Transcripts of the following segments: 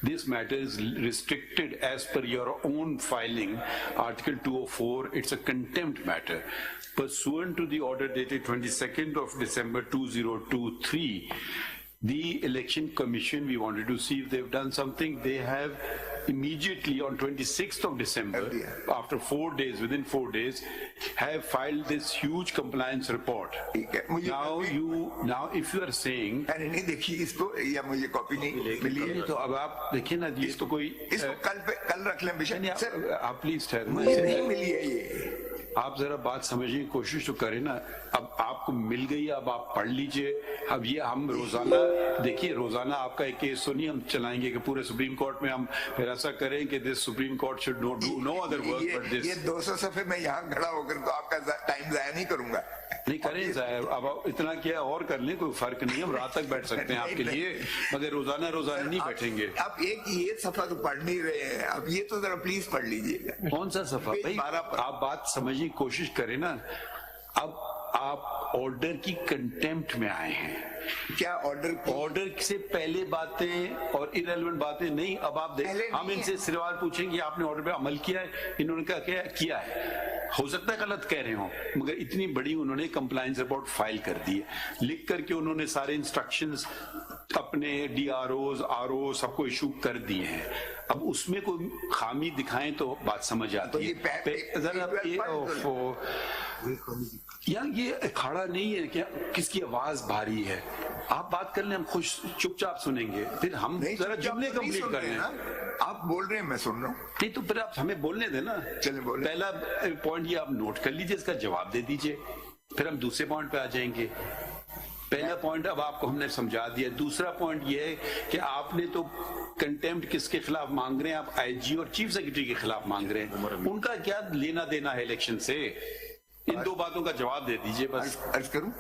This matter is restricted as per your own filing, Article 204. It's a contempt matter. Pursuant to the order dated 22nd of December 2023, the Election Commission, we wanted to see if they've done something. They have immediately on 26th of December, after 4 days, within 4 days, have filed this huge compliance report. Now, if you are saying, मैंने नहीं देखी इसको या मुझे copy नहीं मिली है, तो अब आप देखिए ना, ये तो कोई इसको कल रख लें विषय। सर आप प्लीज नहीं मिली है ये, आप जरा बात समझने की कोशिश तो करें ना। अब आपको मिल गई, अब आप पढ़ लीजिए। अब ये हम रोजाना देखिए, रोजाना आपका एक केस तो नहीं हम चलाएंगे कि पूरे सुप्रीम कोर्ट में हम फिर ऐसा करें कि this supreme court should not do no other work but this. ये 200 सफ़े में यहाँ खड़ा होकर तो आपका टाइम जाया नहीं करूंगा। नहीं करें जाया, अब इतना क्या और कर लें, कोई फर्क नहीं, हम रात तक बैठ सकते हैं आपके लिए, मगर रोजाना नहीं बैठेंगे। आप एक ये सफा तो पढ़ नहीं रहे हैं, अब ये तो जरा प्लीज पढ़ लीजिएगा। कौन सा सफा भाई? आप बात समझने की कोशिश करें ना। अब आप ऑर्डर की कंटेम्प्ट में आए हैं। क्या ऑर्डर से पहले बातें और इरेलेवेंट बातें नहीं। अब आप देखें, हम इनसे सवाल पूछेंगे आपने ऑर्डर पे अमल किया है? इन्होंने क्या किया है? हो सकता है गलत कह रहे हो, मगर इतनी बड़ी उन्होंने कंप्लायंस रिपोर्ट फाइल कर दी है, लिख करके उन्होंने सारे इंस्ट्रक्शंस अपने DROs, RO सबको इशू कर दिए हैं। अब उसमें कोई खामी दिखाएं तो बात समझ आती है। यार ये अखाड़ा नहीं है क्या? किसकी आवाज भारी है? आप बात कर लें, हम खुश चुपचाप सुनेंगे, फिर हम जरा जुमले कंप्लीट कर लें। आप बोल रहे हैं, मैं सुन रहा हूँ। नहीं तो फिर आप हमें बोलने देना। चलिए बोले। पहला पॉइंट ये आप नोट कर लीजिए, इसका जवाब दे दीजिए, फिर हम दूसरे पॉइंट पे आ जाएंगे। पहला पॉइंट अब आपको हमने समझा दिया। दूसरा पॉइंट ये है कि आपने तो कंटेम्प्ट किसके खिलाफ मांग रहे हैं? आप IG और चीफ सेक्रेटरी के खिलाफ मांग रहे हैं। उनका क्या लेना देना है इलेक्शन से? इन दो बातों का जवाब दे दीजिए बस। अर्ज करूं,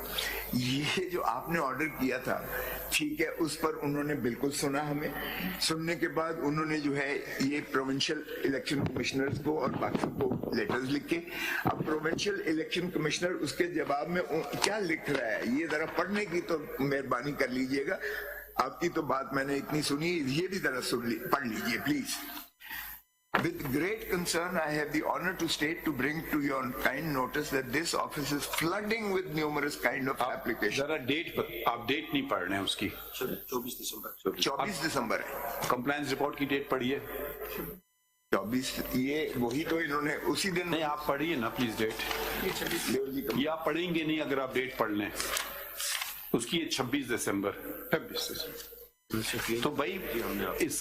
ये जो आपने ऑर्डर किया था, ठीक है, उस पर उन्होंने बिल्कुल सुना। हमें सुनने के बाद उन्होंने जो है ये प्रोविंशियल इलेक्शन कमिश्नर्स को और बाकी को लेटर्स लिख के, अब प्रोविंशियल इलेक्शन कमिश्नर उसके जवाब में क्या लिख रहा है ये जरा पढ़ने की तो मेहरबानी कर लीजिएगा। आपकी तो बात मैंने इतनी सुनी, ये भी जरा पढ़ लीजिए please. With great concern, I have the honor to state to bring to your kind notice that this office is flooding with numerous kind of applications. जरा डेट पर, आप डेट नहीं पढ़ रहे हैं उसकी। 24 दिसंबर 24 दिसंबर है। कंप्लायंस रिपोर्ट की डेट पढ़िए। 24, ये वही तो इन्होंने उसी दिन। नहीं, आप पढ़िए ना प्लीज डेट। ये आप पढ़ेंगे नहीं अगर आप डेट पढ़ लें। उसकी 26 दिसंबर। तो भाई इस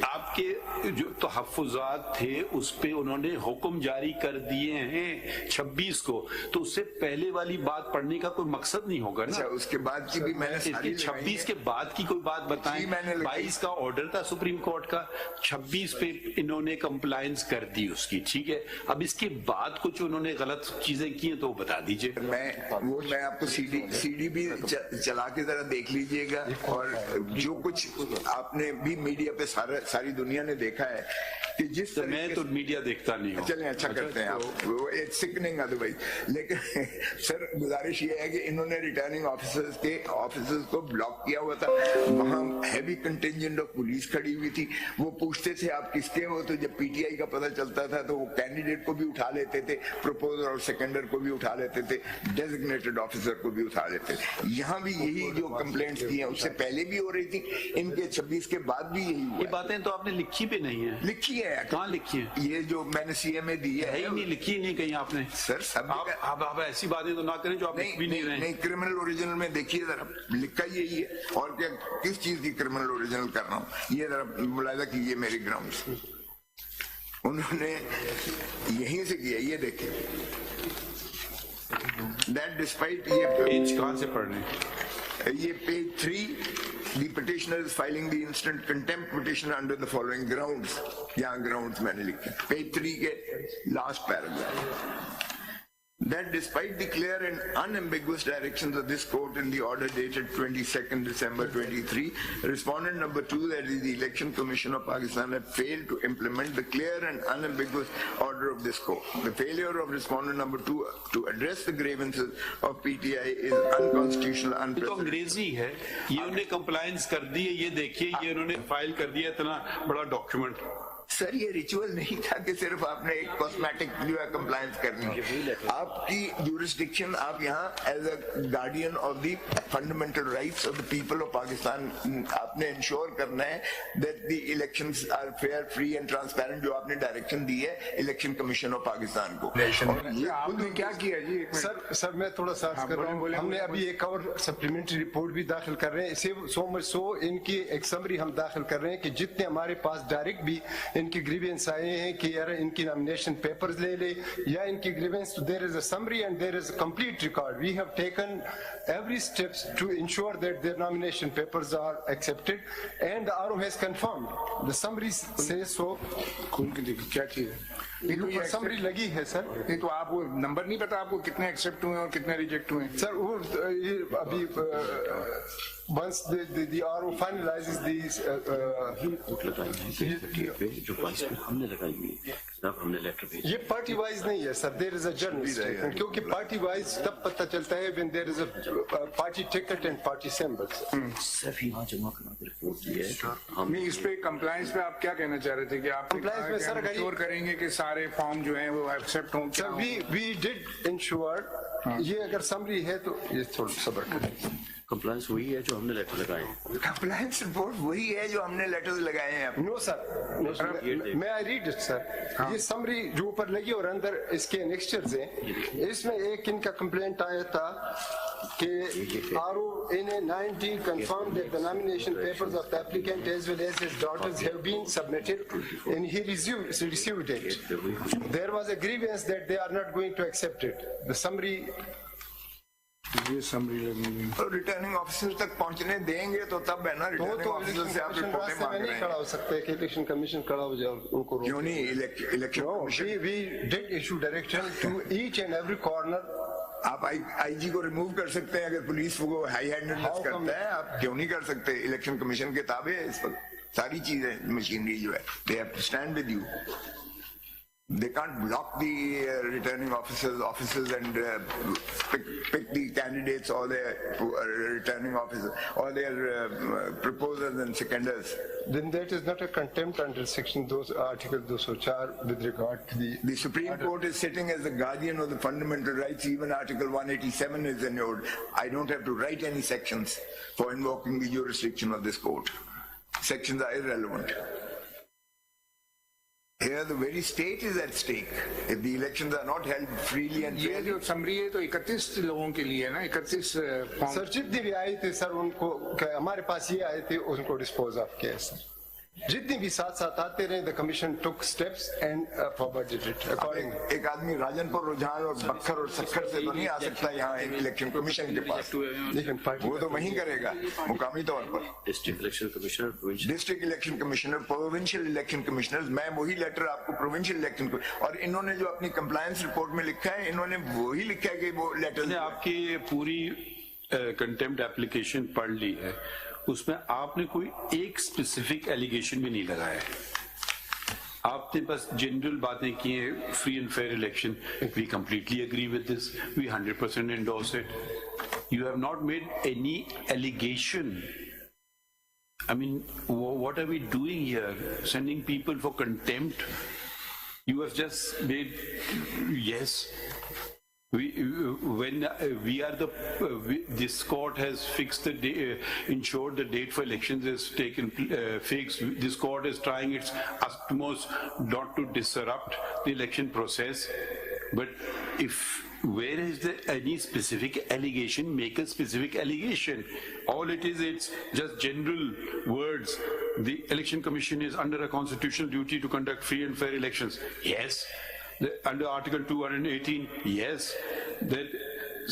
आपके जो तहफ़्फ़ुज़ात थे उस पे उन्होंने हुक्म जारी कर दिए हैं 26 को, तो उससे पहले वाली बात पढ़ने का कोई मकसद नहीं होगा ना। उसके बाद की भी मैंने 26 के बाद की कोई बात बताएं। 22 का ऑर्डर था सुप्रीम कोर्ट का, 26 पे इन्होंने कंप्लायंस कर दी उसकी, ठीक है। अब इसके बाद कुछ उन्होंने गलत चीजें की हैं तो बता दीजिए। मैं आपको CD भी चला के जरा देख लीजिएगा, और जो कुछ आपने भी मीडिया पे सारी दुनिया ने देखा है कि जिस तो मैं तो मीडिया देखता नहीं हूँ। चलें, अच्छा करते हैं आप, वो एक सिकनिंग अदरवाइज। लेकिन सर गुजारिश ये है कि इन्होंने रिटर्निंग ऑफिसर्स को ब्लॉक किया हुआ था, वहाँ हैवी कंटिंजेंट ऑफ पुलिस खड़ी हुई थी। वो पूछते थे आप किसके हो, तो जब PTI का पता चलता था तो वो कैंडिडेट को भी उठा लेते थे, प्रपोजर और सेकेंडर को भी उठा लेते थे, डेजिग्नेटेड ऑफिसर को भी उठा लेते थे। यहाँ भी यही जो कंप्लेंट्स की हैं उससे पहले भी हो रही थी, इनके 26 के बाद भी यही हुआ। ये बातें तो आपने लिखी भी नहीं है। लिखी है, कहाँ लिखी है? ये जो मैंने CA में दी है ही नहीं, लिखी नहीं कहीं आपने। सर सब आप ऐसी बातें तो ना करें जो आप लिख भी नहीं रहे। नहीं, क्रिमिनल ओरिजिनल में देखिए जरा, लिखा यही है। और क्या, किस चीज की क्रिमिनल ओरिजिनल कर रहा हूँ, ये जरा मुलायदा कीजिए मेरे ग्राउंड्स। उन्होंने यहीं से किया, ये देखिए। That despite ये पेज कहाँ से पढ़ने? ये page 3, the petitioner is filing the instant contempt petition under the following grounds. यहाँ grounds मैंने लिखे, पेज 3 के last paragraph. that despite the clear and unambiguous directions of this court in the order dated 22nd December 23, respondent number 2, that is the Election Commission of Pakistan, had failed to implement the clear and unambiguous order of this court. The failure of respondent number 2 to address the grievances of PTI is unconstitutional, तो unprecedented. अंग्रेजी है, ये उन्हें compliance कर दी है, ये देखिए ये उन्होंने फाइल कर दिया इतना बड़ा डॉक्यूमेंट। सर ये रिचुअल नहीं था कि सिर्फ आपने एक कॉस्मेटिक जो है कंप्लायंस करनी है। आपकी जुरिस्डिक्शन, आप यहाँ as a guardian of the fundamental rights of the people of Pakistan आपने इंश्योर करना है that the elections are fair, free and transparent, जो आपने डायरेक्शन दी है इलेक्शन कमिशन ऑफ पाकिस्तान को। ये आपने क्या किया जी? सर मैं थोड़ा सा कर रहा हूँ, हमने अभी एक और सप्लीमेंट्री रिपोर्ट भी दाखिल कर रहे हैं, इसे सो मच सो इनकी एक समरी हम दाखिल कर रहे हैं कि जितने हमारे पास डायरेक्ट भी इनकी ग्रीवेंस आए हैं कि यार इनकी नॉमिनेशन पेपर्स ले ले या इनकी grievance, there is a summary and there is a complete record. We have taken every steps to ensure that their nomination papers are accepted and the RO has confirmed. The summary says so. क्या चीज है? ये तो ये summary लगी है sir. ये तो आपको नंबर नहीं पता आपको कितने एक्सेप्ट हुए और कितने रिजेक्ट हुए? सर वो ये अभी once the RO finalizes these जो पास हमने लगाई हुई है, तब हमने लेटर भेजा। ये पार्टी वाइज नहीं है sir, there is a general statement, क्योंकि पार्टी वाइज तब पता चलता है when there is a party ticket and party symbols। सिर्फ यहाँ जमा करा के रिपोर्ट दी है। हम इस पे कंप्लायंस पे आप क्या कहना चाह रहे थे कि आप Compliance में सर अगर इंश्योर करेंगे कि सारे फॉर्म जो हैं वो एक्सेप्ट हों? सर we did ensure, ये अगर समरी है तो ये थोड़ा सब्र करें। कंप्लायंस वही है जो हमने लेटर लगाए हैं। कंप्लायंस रिपोर्ट वही है जो हमने लेटर्स लगाए हैं। नो सर, मैं आई रीड इट सर। ये समरी जो ऊपर लगी और अंदर इसके नेक्स्चर्स हैं, इसमें एक इनका कंप्लेंट आया था कि RO in a 19 confirmed that the nomination papers of the applicant as well as his daughters have been submitted and he received it. There was a grievance that they are not going to accept it. The summary, ये summary लगेगी तो returning officer तक पहुंचने देंगे तो तब है ना, रिटर्निंग ऑफिसर से आप रिपोर्टें मांग रहे नहीं खड़ा हैं। हो सकते कि इलेक्शन कमीशन खड़ा हो जाए उनको रोक। क्यों नहीं? Election commission, we did issue direction to each and every corner। आप आईजी को रिमूव कर सकते हैं अगर पुलिस को हाई हैंडेडनेस करता है, आप क्यों नहीं कर सकते? इलेक्शन कमीशन के ताबे है इस वक्त सारी चीजें, मशीनरी जो है, they have to stand with you. They can't block the returning officers and pick the candidates or their returning officers or their proposers and seconders. Then that is not a contempt under section those article 204 with regard to the. The Supreme Court is sitting as the guardian of the fundamental rights. Even Article 187 is enjoined. I don't have to write any sections for invoking the jurisdiction of this court. Sections are irrelevant. Here the very state is at stake if the elections are not held freely and ये fairly. जो summary है तो 31 लोगों के लिए है ना, 31 form. Sir जितने भी आए थे सर उनको हमारे पास ये आए थे उनको डिस्पोज ऑफ किया सर। जितने भी साथ साथ आते रहे, the commission took steps and forwarded it accordingly. एक आदमी राजनपुर, रुझान और बक्खर और सक्खर से तो नहीं आ सकता यहाँ इलेक्शन कमीशन के पास, वो तो वहीं करेगा मुकामी तौर पर। District election commissioner, district election commissioner, provincial election commissioners, मैं वही लेटर आपको प्रोविंशियल इलेक्शन, और इन्होंने जो अपनी कंप्लायंस रिपोर्ट में लिखा है, इन्होंने वही लिखा है कि वो लेटर। आपकी पूरी कंटेम्प्ट एप्लीकेशन पढ़ ली है, उसमें आपने कोई एक स्पेसिफिक एलिगेशन भी नहीं लगाया है। आपने बस जनरल बातें की हैं, free and fair election, we completely agree with this, we 100% endorse it. You have not made any allegation. I mean, what are we doing here? Sending people for contempt? You have just made, yes. This court has fixed the day, ensured the date for elections is taken fixed. This court is trying its utmost not to disrupt the election process. But where is there any specific allegation? Make a specific allegation. All it is, it's just general words. The Election Commission is under a constitutional duty to conduct free and fair elections. Yes. Under Article 218, yes. That,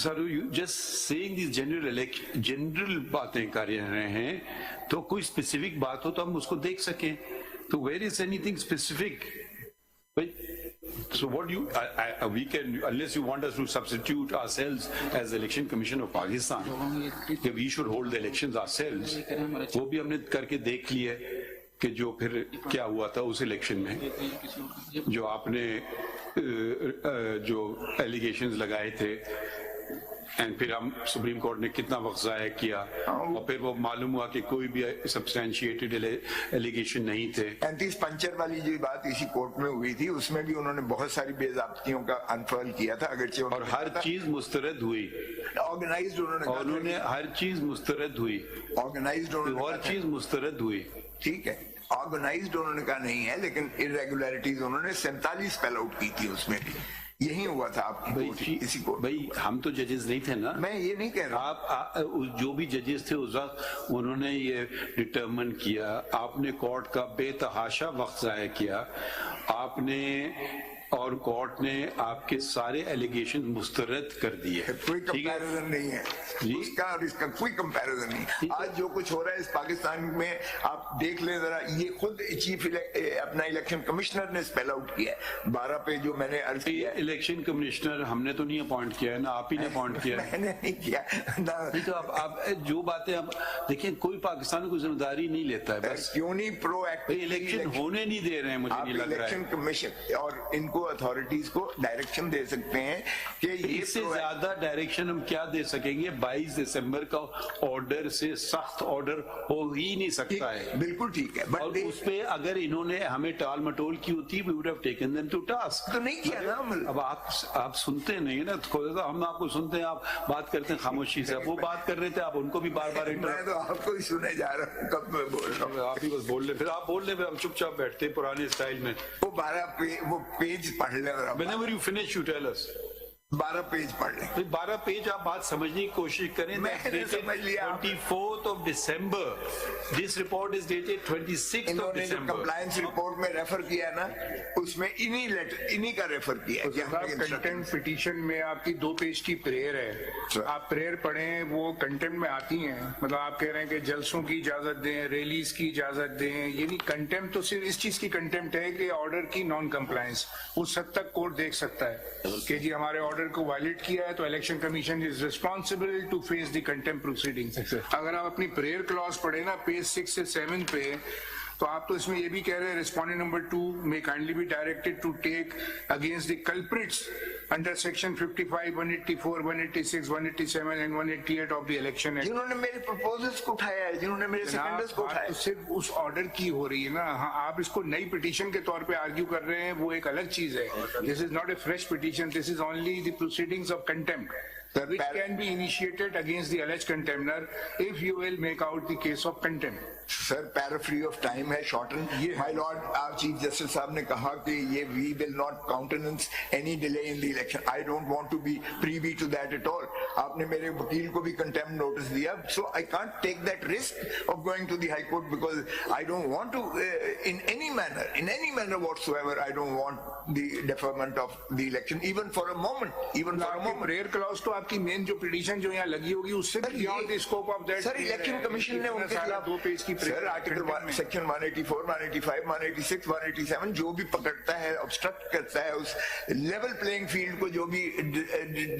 sir, you just saying these general बातें कर रहे हैं, तो कोई specific बात हो तो हम उसको देख सकें. तो where is anything specific? But So what do you, we can, unless you want us to substitute ourselves as Election Commission of Pakistan, that we should hold the elections ourselves, वो भी हमने करके देख लिया कि जो फिर क्या हुआ था उस इलेक्शन में, जो आपने जो एलिगेशंस लगाए थे, एंड फिर हम सुप्रीम कोर्ट ने कितना वक्त ज़ाया किया, और फिर वो मालूम हुआ कि कोई भी सब्सटैंशिएटेड एलिगेशन नहीं थे। 35 पंचर वाली जो बात इसी कोर्ट में हुई थी, उसमें भी उन्होंने बहुत सारी बेज़ाब्तियों का अनफर्ल किया था, अगरचे और हर चीज मुस्तरद हुई, ऑर्गेनाइज्ड उन्होंने हर चीज मुस्तरद हुई, ऑर्गेनाइज्ड हर चीज मुस्तरद हुई। ठीक है, ऑर्गेनाइज्ड उन्होंने कहा नहीं है, लेकिन इरेगुलरिटीज उन्होंने 47 स्पेल आउट की थी, उसमें भी यही हुआ था आपकी इसी को। भाई हम तो जजेस नहीं थे ना, मैं ये नहीं कह रहा, आप जो भी जजेस थे उस वक्त उन्होंने ये डिटरमिन किया, आपने कोर्ट का बेतहाशा वक्त जाया किया आपने, और कोर्ट ने आपके सारे एलिगेशन मुस्तरद कर दिए। कोई कंपैरिजन नहीं है उसका और इसका, कोई कंपैरिजन नहीं। आज जो कुछ हो रहा है इस पाकिस्तान में, आप देख लें जरा, ये खुद चीफ अपना इलेक्शन कमिश्नर ने स्पेल आउट किया 12 पे, जो मैंने अर्ज किया। इलेक्शन कमिश्नर हमने तो नहीं अपॉइंट किया है ना, आप ही ने अपॉइंट किया है। मैंने नहीं किया ना। तो आप जो बातें आप देखिए, कोई पाकिस्तान को जिम्मेदारी नहीं लेता है, बस क्यों नहीं प्रोएक्टिव इलेक्शन होने नहीं दे रहे हैं, मुझे नहीं लग रहा है। इलेक्शन कमीशन और इनको अथॉरिटीज को डायरेक्शन दे सकते हैं कि इससे ज्यादा डायरेक्शन हम क्या दे सकेंगे? 22 दिसंबर का ऑर्डर से सख्त ऑर्डर हो ही नहीं सकता है। बिल्कुल ठीक है, और उस पे अगर इन्होंने हमें टाल मटोल की होती, we would have taken them to task। तो नहीं किया ना। अब आप सुनते नहीं ना, हम आपको सुनते हैं, आप बात करते हैं खामोशी से, वो बात कर रहे थे, आप उनको भी बार बार मैं तो आपको ही सुने जा रहा हूँ, कब मैं बोल रहा हूँ, आप ही बस बोल रहे, फिर आप बोल रहे, फिर हम चुपचाप बैठते हैं पुराने स्टाइल में। वो 12 वो पेज पढ़ ले, Whenever you finish, you tell us। 12 page पढ़ ले। 12 पेज आप बात समझने की कोशिश करें। मैंने समझ लिया। 24th of December। This report is dated 26th of इन्होंने जो December। कंप्लायंस रिपोर्ट में रेफर किया ना, उसमें इन्हीं का रेफर किया है। कंटेम्प्ट पिटीशन में आपकी 2 पेज की प्रेयर है, आप प्रेयर पढ़ें, वो कंटेम्प्ट में आती हैं। मतलब आप कह रहे हैं कि जलसों की इजाजत दें, रैलीज की इजाजत दें, ये नहीं, कंटेम्प्ट तो सिर्फ इस चीज की कंटेम्प्ट है कि ऑर्डर की नॉन कंप्लायंस। उस हद तक कोर्ट देख सकता है कि जी हमारे ऑर्डर को वायलेट किया है, तो election commission is responsible to face the contempt proceedings. अगर आप अपनी प्रेयर क्लॉज पढ़े ना, पेज 6 से 7 पे, तो आप तो इसमें ये भी कह रहे हैं, respondent number 2 may kindly be directed to take against the culprits under section 55, 184, 186, 187 and 188 of the election act. जिन्होंने मेरे प्रपोजल्स को उठाया है, जिन्होंने मेरे सेकेंडर्स को उठाया, तो सिर्फ उस ऑर्डर की हो रही है ना। हाँ, आप इसको नई पिटीशन के तौर पे आर्ग्यू कर रहे हैं, वो एक अलग चीज है। This is not a fresh petition, this is only the proceedings of contempt which can be initiated against the alleged contender if you will make out the case of contempt। Sir पैराफ्री of time है, shorten. My lord, आप chief justice साहब ने कहा कि ये we will not countenance any delay in the election. I don't want to be privy to that at all. आपने मेरे वकील को भी कंटेम्प्ट नोटिस दिया, so I can't take that risk of going to the high court because I don't want to in any manner whatsoever I don't want the deferment of the election even for a moment, even for a moment. Prayer clause तो आपकी main जो petition जो यहाँ लगी होगी उससे भी beyond the scope of that. Sir election commission ने उनके खिलाफ 2 पेज की सर आर्टिकल सेक्शन 184, 185, 186, 187 जो भी पकड़ता है, ऑब्स्ट्रक्ट करता है, उस लेवल प्लेइंग फील्ड को जो भी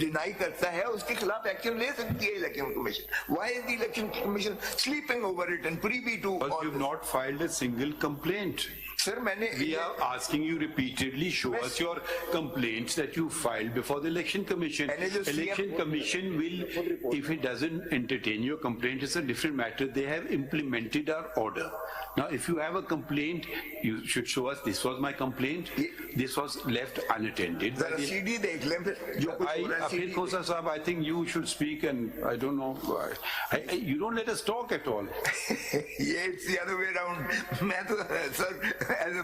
डिनाई करता है, उसके खिलाफ एक्शन ले सकती है election commission. Why is the election commission sleeping over it and privy to? But you've not filed a single complaint। Sir मैंने, We are asking you repeatedly, show us your complaints that you filed before the election commission। Election commission will, if it doesn't entertain your complaint, it's a different matter. They have implemented our order। Now, if you have a complaint, you should show us, this was my complaint, this was left unattended। जरा CD देख लें फिर जो कुछ हो रहा है। Khosa Sahab, I think you should speak, and I don't know, you don't let us talk at all। Yeah, it's the other way around। मैं तो sir as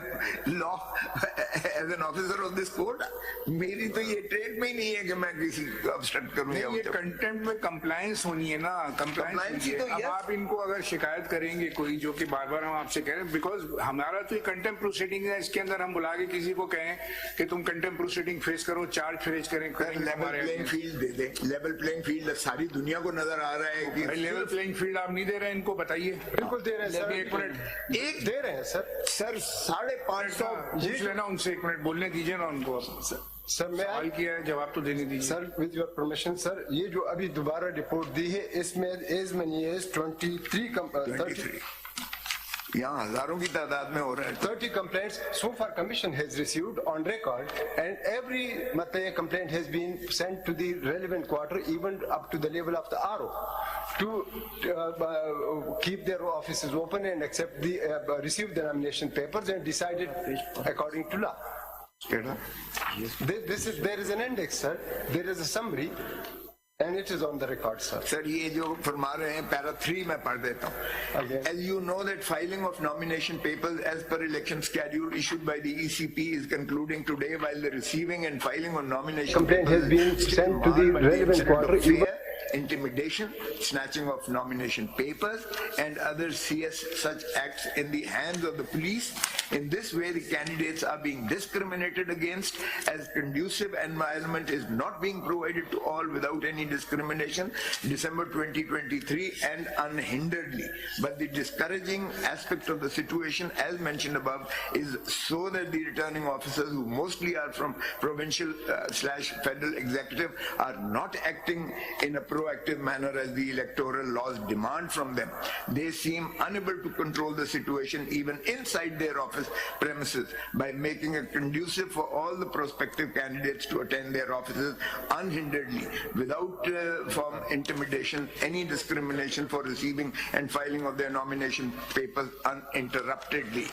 an officer of this court, मेरी तो ये trade में ही नहीं है कि मैं किसी को obstruct करूं। ये कंटेम्प्ट में कंप्लायंस होनी है ना, कंप्लायंस ही तो। अब आप इनको अगर शिकायत करेंगे कोई, जो कि बार बार हम आपसे कह रहे हैं, बिकॉज हमारा तो ये कंटेम्प्ट प्रोसीडिंग है, इसके अंदर हम बुला के किसी को कहें कि तुम कंटेम्प्ट प्रोसीडिंग फेस करो, चार्ज फेस करें। लेवल प्लेइंग फील्ड दे दे, लेवल प्लेइंग फील्ड सारी दुनिया को नजर आ रहा है कि लेवल प्लेइंग फील्ड आप नहीं दे रहे हैं इनको, बताइए। बिल्कुल दे रहे हैं सर, 1 मिनट, एक दे रहे हैं सर। 550 पूछ लेना उनसे 1 मिनट। मिनट बोलने दीजिए ना उनको। सर मैं सवाल किया है, जवाब तो देने दीजिए। Sir with your permission sir, ये जो अभी दोबारा रिपोर्ट दी है इसमें एज मनी एज 23 यहाँ हजारों की तादाद में हो रहा है। 30 complaints so far commission has received on record, and every complaint has been sent to the relevant quarter, even up to the level of the RO, to keep their offices open and accept the receive the nomination papers and decide it according to law. There is an index, sir. There is a summary. And it is on the record, sir. Sir, ये जो फरमा रहे हैं para 3 मैं पढ़ देता हूँ. As you know that filing of nomination papers as per election schedule issued by the ECP is concluding today, while the receiving and filing of nomination complaint has been sent to the relevant quarter. Intimidation, snatching of nomination papers, and other CS such acts in the hands of the police. In this way, the candidates are being discriminated against, as conducive environment is not being provided to all without any discrimination, December 2023, and unhinderedly. But the discouraging aspect of the situation, as mentioned above, is so that the returning officers, who mostly are from provincial / federal executive, are not acting in a proactive manner as the electoral laws demand from them. They seem unable to control the situation even inside their office premises by making it conducive for all the prospective candidates to attend their offices unhinderedly, without form intimidation, any discrimination for receiving and filing of their nomination papers uninterruptedly.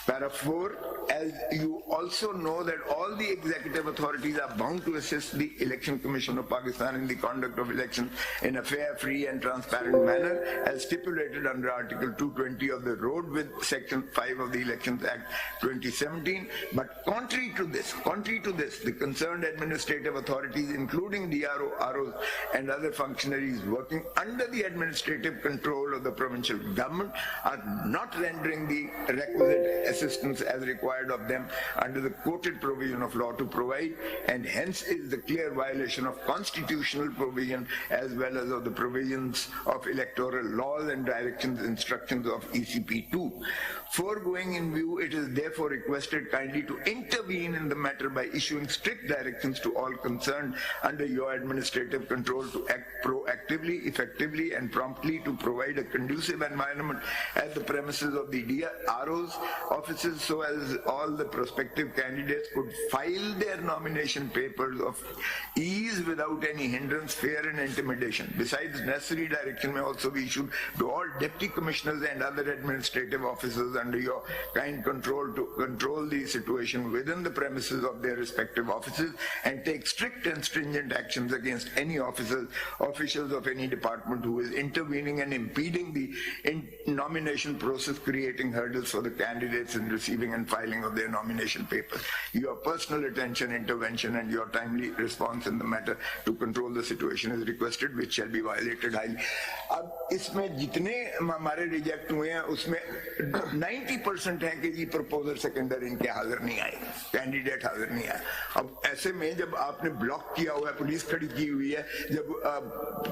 Para 4, as you also know that all the executive authorities are bound to assist the Election Commission of Pakistan in the conduct of elections in a fair, free and transparent manner, as stipulated under Article 220 of the Road with Section 5 of the Elections Act 2017. But contrary to this, the concerned administrative authorities, including DRO, ROs and other functionaries working under the administrative control of the provincial government, are not rendering the requisite assistance as required of them under the quoted provision of law to provide, and hence is the clear violation of constitutional provision as well as of the provisions of electoral laws and directions instructions of ECP2. Foregoing in view, it is therefore requested kindly to intervene in the matter by issuing strict directions to all concerned under your administrative control to act proactively, effectively and promptly to provide a conducive environment at the premises of the RO's offices, so as all the prospective candidates could file their nomination papers of ease without any hindrance, fear and intimidation. Besides, necessary direction may also be issued to all deputy commissioners and other administrative officers under your kind control to control the situation within the premises of their respective offices and take strict and stringent actions against any officials of any department who is intervening and impeding the nomination process, creating hurdles for the candidates in receiving and filing of their nomination papers. Your personal attention, intervention and your timely response in the matter to control the situation is requested, which shall be violated highly. अब इसमें जितने हमारे reject हुए हैं उसमें 90% है कि जी proposal सेकेंडर इनके हाजिर नहीं आए, कैंडिडेट हाजिर नहीं आए। अब ऐसे में जब आपने ब्लॉक किया हुआ है, पुलिस खड़ी की हुई है, जब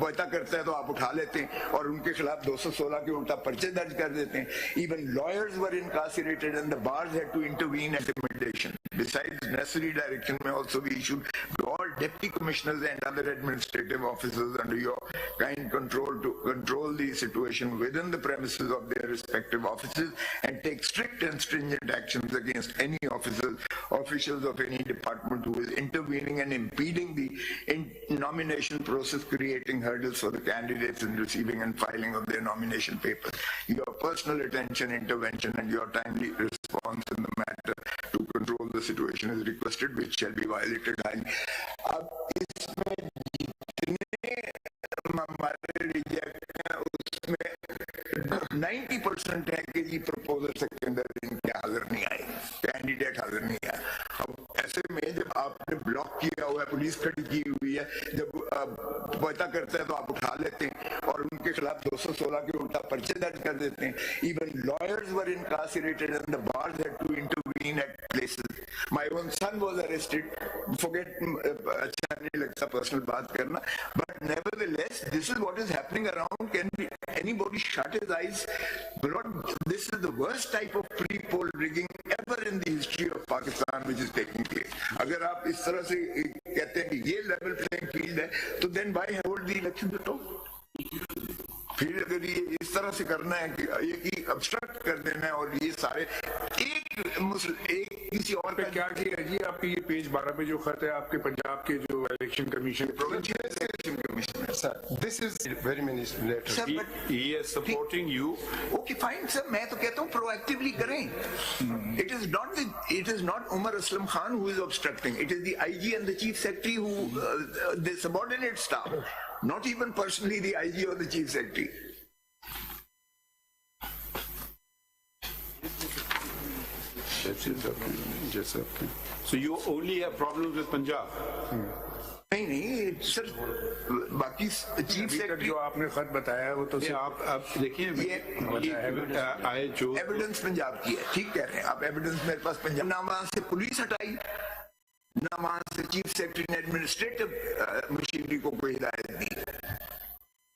पता करता है तो आप उठा लेते हैं और उनके खिलाफ 216 के उल्टा पर्चे दर्ज कर देते हैं। Even lawyers were incarcerated and the bars had to intervene at intimidation. Besides, necessary direction may also be issued to all deputy commissioners and other administrative officers under your kind control to control the situation within the premises of their respective offices and take strict and stringent actions against any officials of any department who is intervening and impeding the nomination process, creating hurdles for the candidates in receiving and filing of their nomination papers. Your personal attention, intervention and your timely response in the matter to control the situation is requested, which shall be violated highly. अब इसमें जितने हमारे reject हैं उसमें 90% है कि जी proposal सेकेंडर इनके हाजिर नहीं आए, कैंडिडेट हाजिर नहीं आए। अब ऐसे में जब आपने ब्लॉक किया हुआ है, पुलिस खड़ी की हुई है, जब पता करता है तो आप उठा लेते हैं और उनके खिलाफ 216 के उल्टा पर्चे दर्ज कर देते हैं। Even lawyers were incarcerated and the bars had to intervene at places. My own son was arrested. Forget, अच्छा नहीं लगता पर्सनल बात करना, but nevertheless, this is what is happening around. Can anybody shut his eyes? Lord, this is the worst type of pre-poll rigging ever in the history of Pakistan which is taking place. अगर आप इस तरह से कहते हैं कि ये level playing field है, तो then why hold the election at all? फिर अगर ये इस तरह से करना है कि obstruct कर देना है और ये सारे एक किसी और पे क्या किया जी? आपके ये पेज 12 पे जो खत है आपके पंजाब के जो election commission provincial election commissioner. Sir, this is very minister letter. Sir, but He is supporting you. Okay, fine, sir. मैं तो कहता हूँ proactively करें. It is not Umar Aslam Khan who is obstructing. It is the IG and the chief secretary who the subordinate staff. Not even personally the IG or the chief secretary. So you only have problems with Punjab. नहीं sir, बाकी chief secretary जो आपने खत बताया वो तो आप देखिए एविडेंस पंजाब की है, ठीक कह रहे हैं आप. एविडेंस मेरे पास पंजाब, ना वहां से पुलिस हटाई, ना वहां से चीफ सेक्रेटरी ने एडमिनिस्ट्रेटिव मशीनरी को कोई हिदायत दी.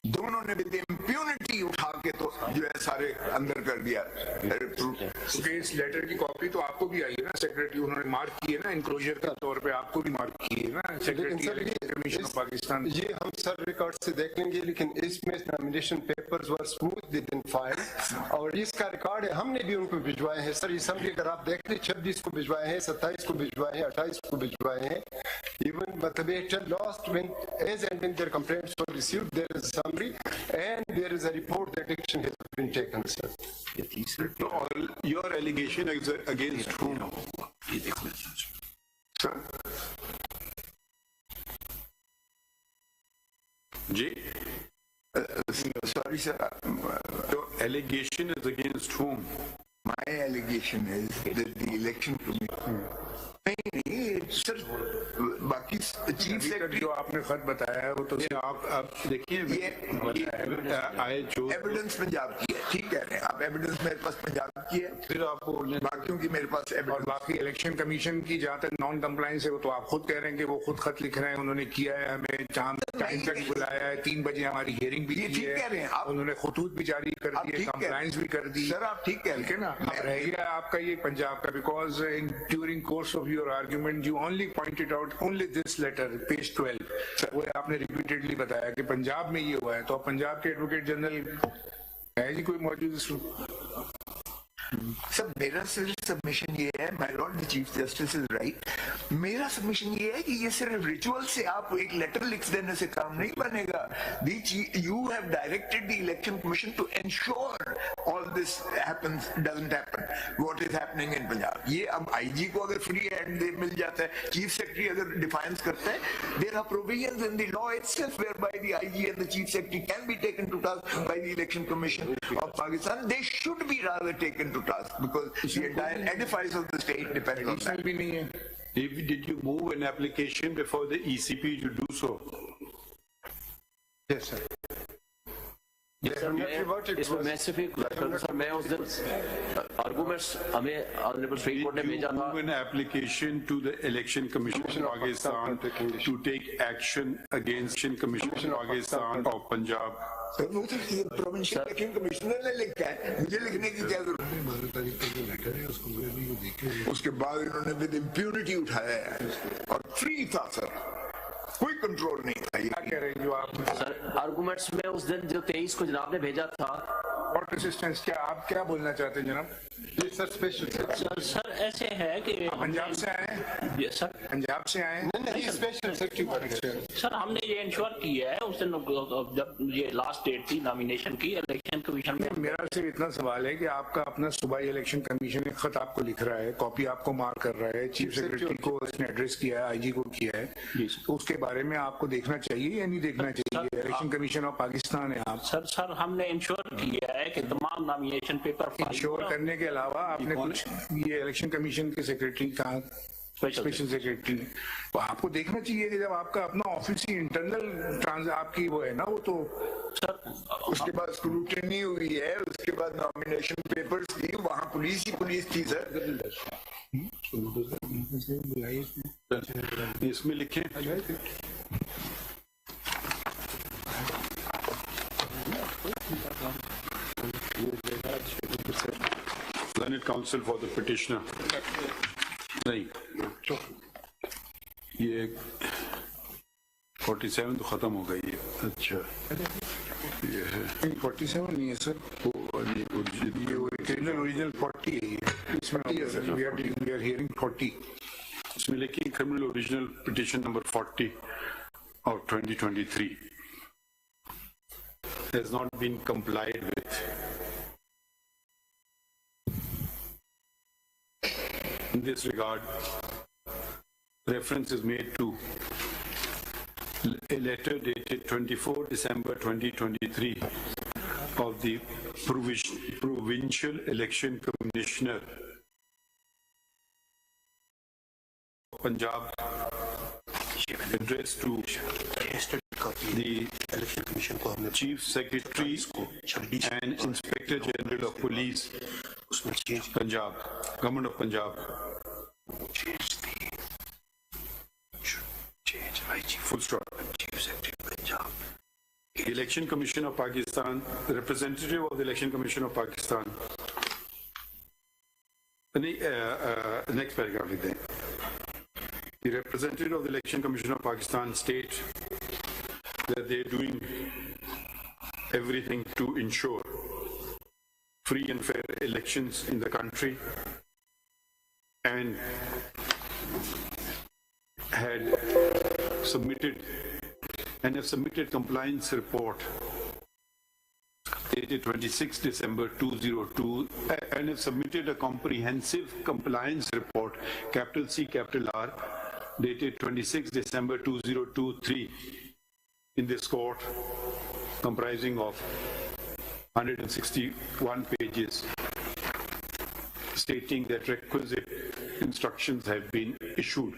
दोनों ने विद इम्प्यूनिटी उठा के तो जो है सारे अंदर कर दिया. इस लेटर की कॉपी तो आपको भी आई है ना सेक्रेटरी, उन्होंने मार्क की है ना इनक्लोजर के तौर पे, आपको भी मार्क की है ना सेक्रेटरी कमीशन ऑफ पाकिस्तान. ये हम सर रिकॉर्ड से देख लेंगे, लेकिन इसमें nomination papers were smoothly been filed और इसका रिकॉर्ड है. हमने भी उनको भिजवाए हैं सर. ये अगर आप देख लें 26 को भिजवाए हैं, 27 को भिजवाए हैं, 28 को भिजवाए हैं. इवन मतलब last when as and when there complaints were received there is summary and there is a report that action has been taken, sir. Your allegation is against whom? Sir? Ji? Sorry sir. Your allegation is against whom? My allegation is that the election commission. नहीं sir, बाकी chief secretary जो आपने खत बताया है वो तो आप देखिए एविडेंस पंजाब की है, ठीक कह रहे हैं आप. एविडेंस मेरे पास पंजाब की है, फिर आपको बाकियों की मेरे पास और एविडेंस. बाकी इलेक्शन कमीशन की जहाँ तक नॉन कंप्लायंस है वो तो आप खुद कह रहे हैं कि वो खुद खत लिख रहे हैं. उन्होंने किया है, हमें टाइम तक बुलाया है, 3 बजे हमारी हियरिंग भी की ठीक कह रहे हैं है, आप. उन्होंने खतूत भी जारी कर दिए, कंप्लायंस भी कर दी. सर आप ठीक कह रहे हैं ना. अब रह गया आपका ये पंजाब का, because during course of your argument you only pointed out only this letter page 12. वो आपने रिपीटेडली बताया कि पंजाब में ये हुआ है. तो अब पंजाब के एडवोकेट जनरल है जी कोई मौजूद इसमें? सर मेरा सिर्फ सबमिशन ये है, my Lord the chief justice is right. मेरा सबमिशन ये है कि ये सिर्फ रिचुअल से आप एक लेटर लिख देने से काम नहीं बनेगा. You have directed the election commission to ensure all this happens doesn't happen what is happening in Punjab. ये अब आईजी को अगर फ्री हैंड दे मिल जाता है, चीफ सेक्रेटरी अगर डिफाइंस करता है, there are provisions in the law itself whereby the IG and the chief secretary can be taken to task by the election commission of Pakistan. They should be rather taken to task because the entire edifice of the state depends on that. भी नहीं है. Did you move an application before the ECP to do so? Yes, sir. इसमें मैं सिर्फ एक sir, मैं उस दिन आर्गूमेंट्स हमें ऑनरेबल सुप्रीम कोर्ट ने भेजा था. Move an application to the Election Commission of Pakistan to take action against Commission of Pakistan of Punjab. Sir वो तो प्रोविंशियल इलेक्शन कमिश्नर ने लिखा है, मुझे लिखने की क्या जरूरत है. उसके बाद इन्होंने विद इम्प्यूनिटी उठाया है और फ्री था सर, कोई कंट्रोल नहीं था. क्या कह रहे हैं जो आप सर आर्गूमेंट्स में उस दिन जो 23 को जनाब ने भेजा था. कोर्ट असिस्टेंस, क्या आप क्या बोलना चाहते हैं जनाब? सर स्पेशल सर ऐसे है कि पंजाब से आए हैं? सर पंजाब से आए हैं? नहीं, स्पेशल सेक्रेटरी. सर हमने ये इंश्योर किया है उस दिन जब ये लास्ट डेट थी नॉमिनेशन की इलेक्शन कमीशन में. मेरा सिर्फ इतना सवाल है कि आपका अपना सुबह इलेक्शन कमीशन एक खत आपको लिख रहा है, कॉपी आपको मार्क कर रहा है, चीफ सेक्रेटरी को उसने एड्रेस किया है, आईजी को किया है, तो उसके बारे में आपको देखना चाहिए या नहीं देखना चाहिए? इलेक्शन कमीशन ऑफ पाकिस्तान है आप. सर हमने इंश्योर किया है कि तमाम नॉमिनेशन पेपर इंश्योर करने के अलावा आपने कुछ ये इलेक्शन कमीशन के सेक्रेटरी कहा, स्पेशल सेक्रेटरी, तो आपको देखना चाहिए कि जब आपका अपना ऑफिस ही इंटरनल आपकी वो है ना, वो तो सर उसके बाद स्क्रूटनी हुई है, उसके बाद नॉमिनेशन पेपर्स थी, वहाँ पुलिस थी सर. इसमें लिखे Learned counsel for the petitioner. नहीं, ये 47 तो खत्म हो गई है। अच्छा, ये है 47 नहीं है सर, ये ओरिजिनल 40 है। इसमें वी आर हियरिंग 40। इसमें लिखी criminal original petition number 40 of 2023 has not been complied with. In this regard, reference is made to a letter dated 24 December 2023 of the Provincial Election Commissioner of Punjab addressed to the Election Commission Chief Secretary and Inspector General of Police, Punjab, Government of Punjab. Full stop. The Election Commission of Pakistan, the representative of the Election Commission of Pakistan. Next paragraph लिख दें. The representative of the Election Commission of Pakistan states that they are doing everything to ensure free and fair elections in the country, and have submitted compliance report dated 26 December 2002 and have submitted a comprehensive compliance report, capital C, capital R, dated 26 December 2023 in this court, comprising of 161 pages, stating that requisite instructions have been issued.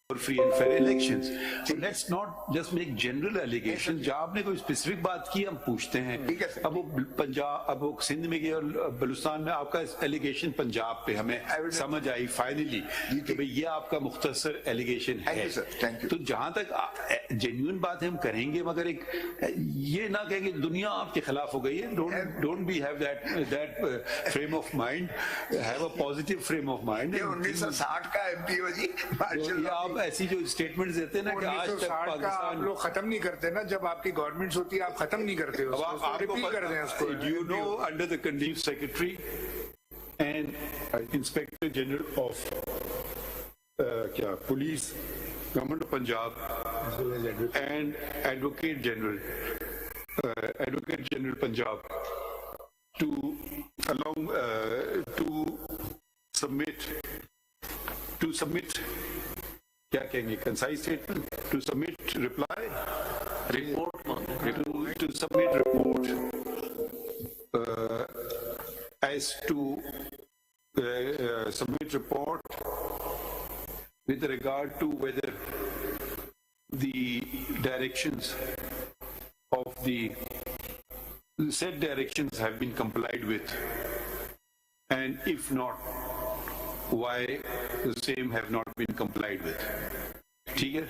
For free and fair elections. So let's not just make general allegations. जब आपने कोई specific बात की हम पूछते हैं. अब वो पंजाब, अब वो सिंध में गए और बलूचिस्तान में आपका allegation पंजाब पे हमें समझ आई finally कि भाई ये आपका मुख्तसर allegation है. तो जहाँ तक genuine बात हम करेंगे, मगर एक ये ना कहेंगे दुनिया आपके खिलाफ हो गई है. Don't be have that frame of mind. Have a positive frame of mind. ये 1960 का एमपीओ जी ऐसी जो स्टेटमेंट्स देते हैं ना कि आज तक पाकिस्तान आप लोग खत्म नहीं करते ना, जब आपकी गवर्नमेंट होती है आप खत्म नहीं करते हो, आप रिपीट कर दें उसको. You know, under the Chief Secretary and Inspector General of Police, Government of Punjab, and Advocate General Punjab to submit क्या कहेंगे, concise statement, to submit reply, to submit report as to submit report with regard to whether the directions of the said directions have been complied with, and if not, why the same have not been complied with. ठीक है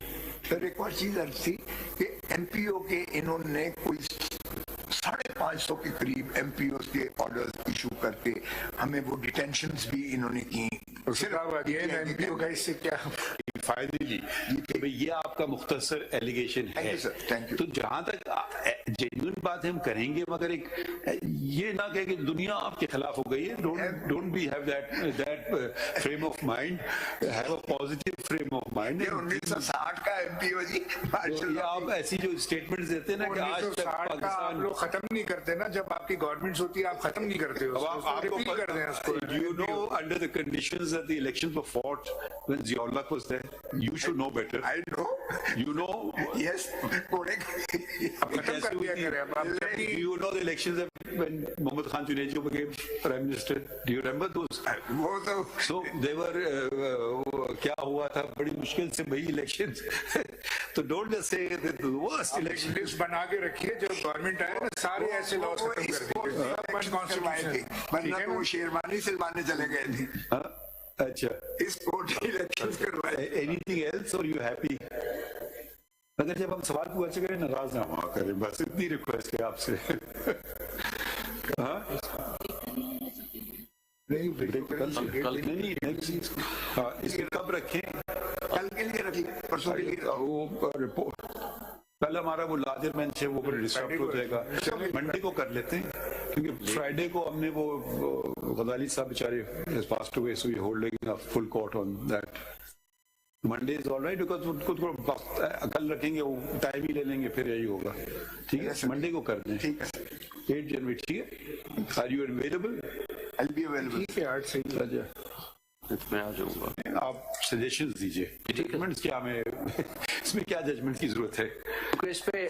sir, एक और चीज अर्ज थी कि MPO के इन्होंने कोई 550 के करीब एमपीओ के ऑर्डर्स इशू करके हमें वो डिटेंशंस भी इन्होंने की. एमपीओ का इससे क्या फायदे कि भाई ये आपका मुख्तसर एलिगेशन है. तो जहाँ तक जेन्युइन बात हम करेंगे, मगर एक ये ना कहे कि दुनिया आपके खिलाफ हो गई है. Don't be have that frame of mind. Have a positive frame of mind. ये 1960 का एमपीओ जी. ये आप ऐसी जो स्टेटमेंट्स देते हैं ना कि आज तक पाकिस्तान आप लोग खत्म नहीं करते ना, जब आपकी गवर्नमेंट होती है आप खत्म नहीं करते हो, आप रिपीट कर दें उसको. You know, under the conditions that the elections were fought when Ziaullah was there, you should know better. I know. You know. Yes. Do you know the elections when Mohammad Khan Junaidi became Prime Minister? Do you remember those? So they were क्या हुआ था, बड़ी मुश्किल से भाई elections. So don't just say that the worst election. List बना के रखिए, जब गवर्नमेंट आए ना सारे ऐसे लॉज खत्म कर दिए. वरना तो वो शेरवानी सिलवाने चले गए थे. अच्छा, इस कोर्ट के इलेक्शंस करवाए. Anything else or you happy? अगर जब हम सवाल पूछे करें नाराज ना हुआ करें, बस इतनी रिक्वेस्ट है आपसे. हाँ नहीं इसको कब रखें? कल के लिए रखिए, परसों के लिए। वो रिपोर्ट कल हमारा वो लार्जर बेंच है, वो फिर डिस्टर्ब हो जाएगा। मंडे को कर लेते हैं, क्योंकि फ्राइडे को हमने वो गजाली साहब बेचारे पास्ट हुए, so we holding a full court on that. Monday is all right, because उनको थोड़ा कल रखेंगे, वो टाइम ही ले लेंगे, फिर यही होगा। ठीक है, मंडे को कर दें। ठीक है, 8 जनवरी। ठीक है, are you available? I'll be available. ठीक है, 8 से ही मैं आ जाऊंगा। आप सजेशंस दीजिए, जजमेंट्स क्या, हमें इसमें क्या जजमेंट की जरूरत है? क्योंकि इस पे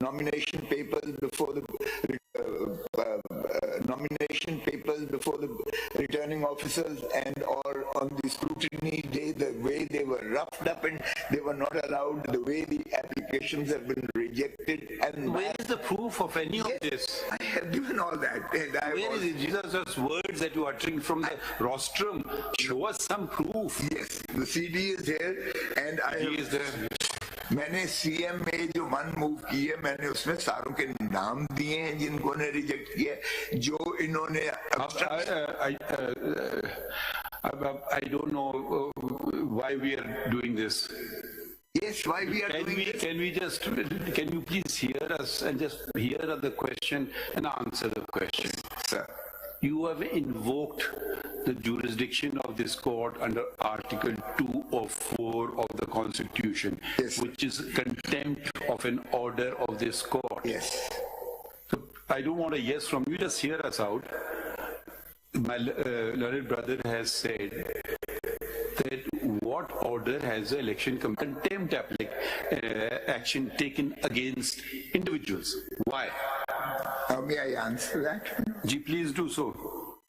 nomination papers before the nomination papers before the returning officers, and or on the scrutiny day, the way they were roughed up and they were not allowed, the way the applications have been rejected, and Where is the proof of any of this? I have given all that. And I Where was, is it? These are just words that you are uttering from the rostrum. Show us some proof. yes, the CD is here, and I He have, is there. मैंने CM में जो one move की है, मैंने उसमें सारों के नाम दिए हैं जिनको ने रिजेक्ट किया है, जो इन्होंने I don't know why we are doing this. yes, why we are doing this? Can you please hear us and just hear the question and answer the question? Sir, You have invoked the jurisdiction of this court under Article 204 of the Constitution, Yes. which is contempt of an order of this court. yes, So I don't want a yes from you, just hear us out. My learned brother has said that what order has the election contempt action taken against individuals? Why? how may I answer that? Ji, please do so.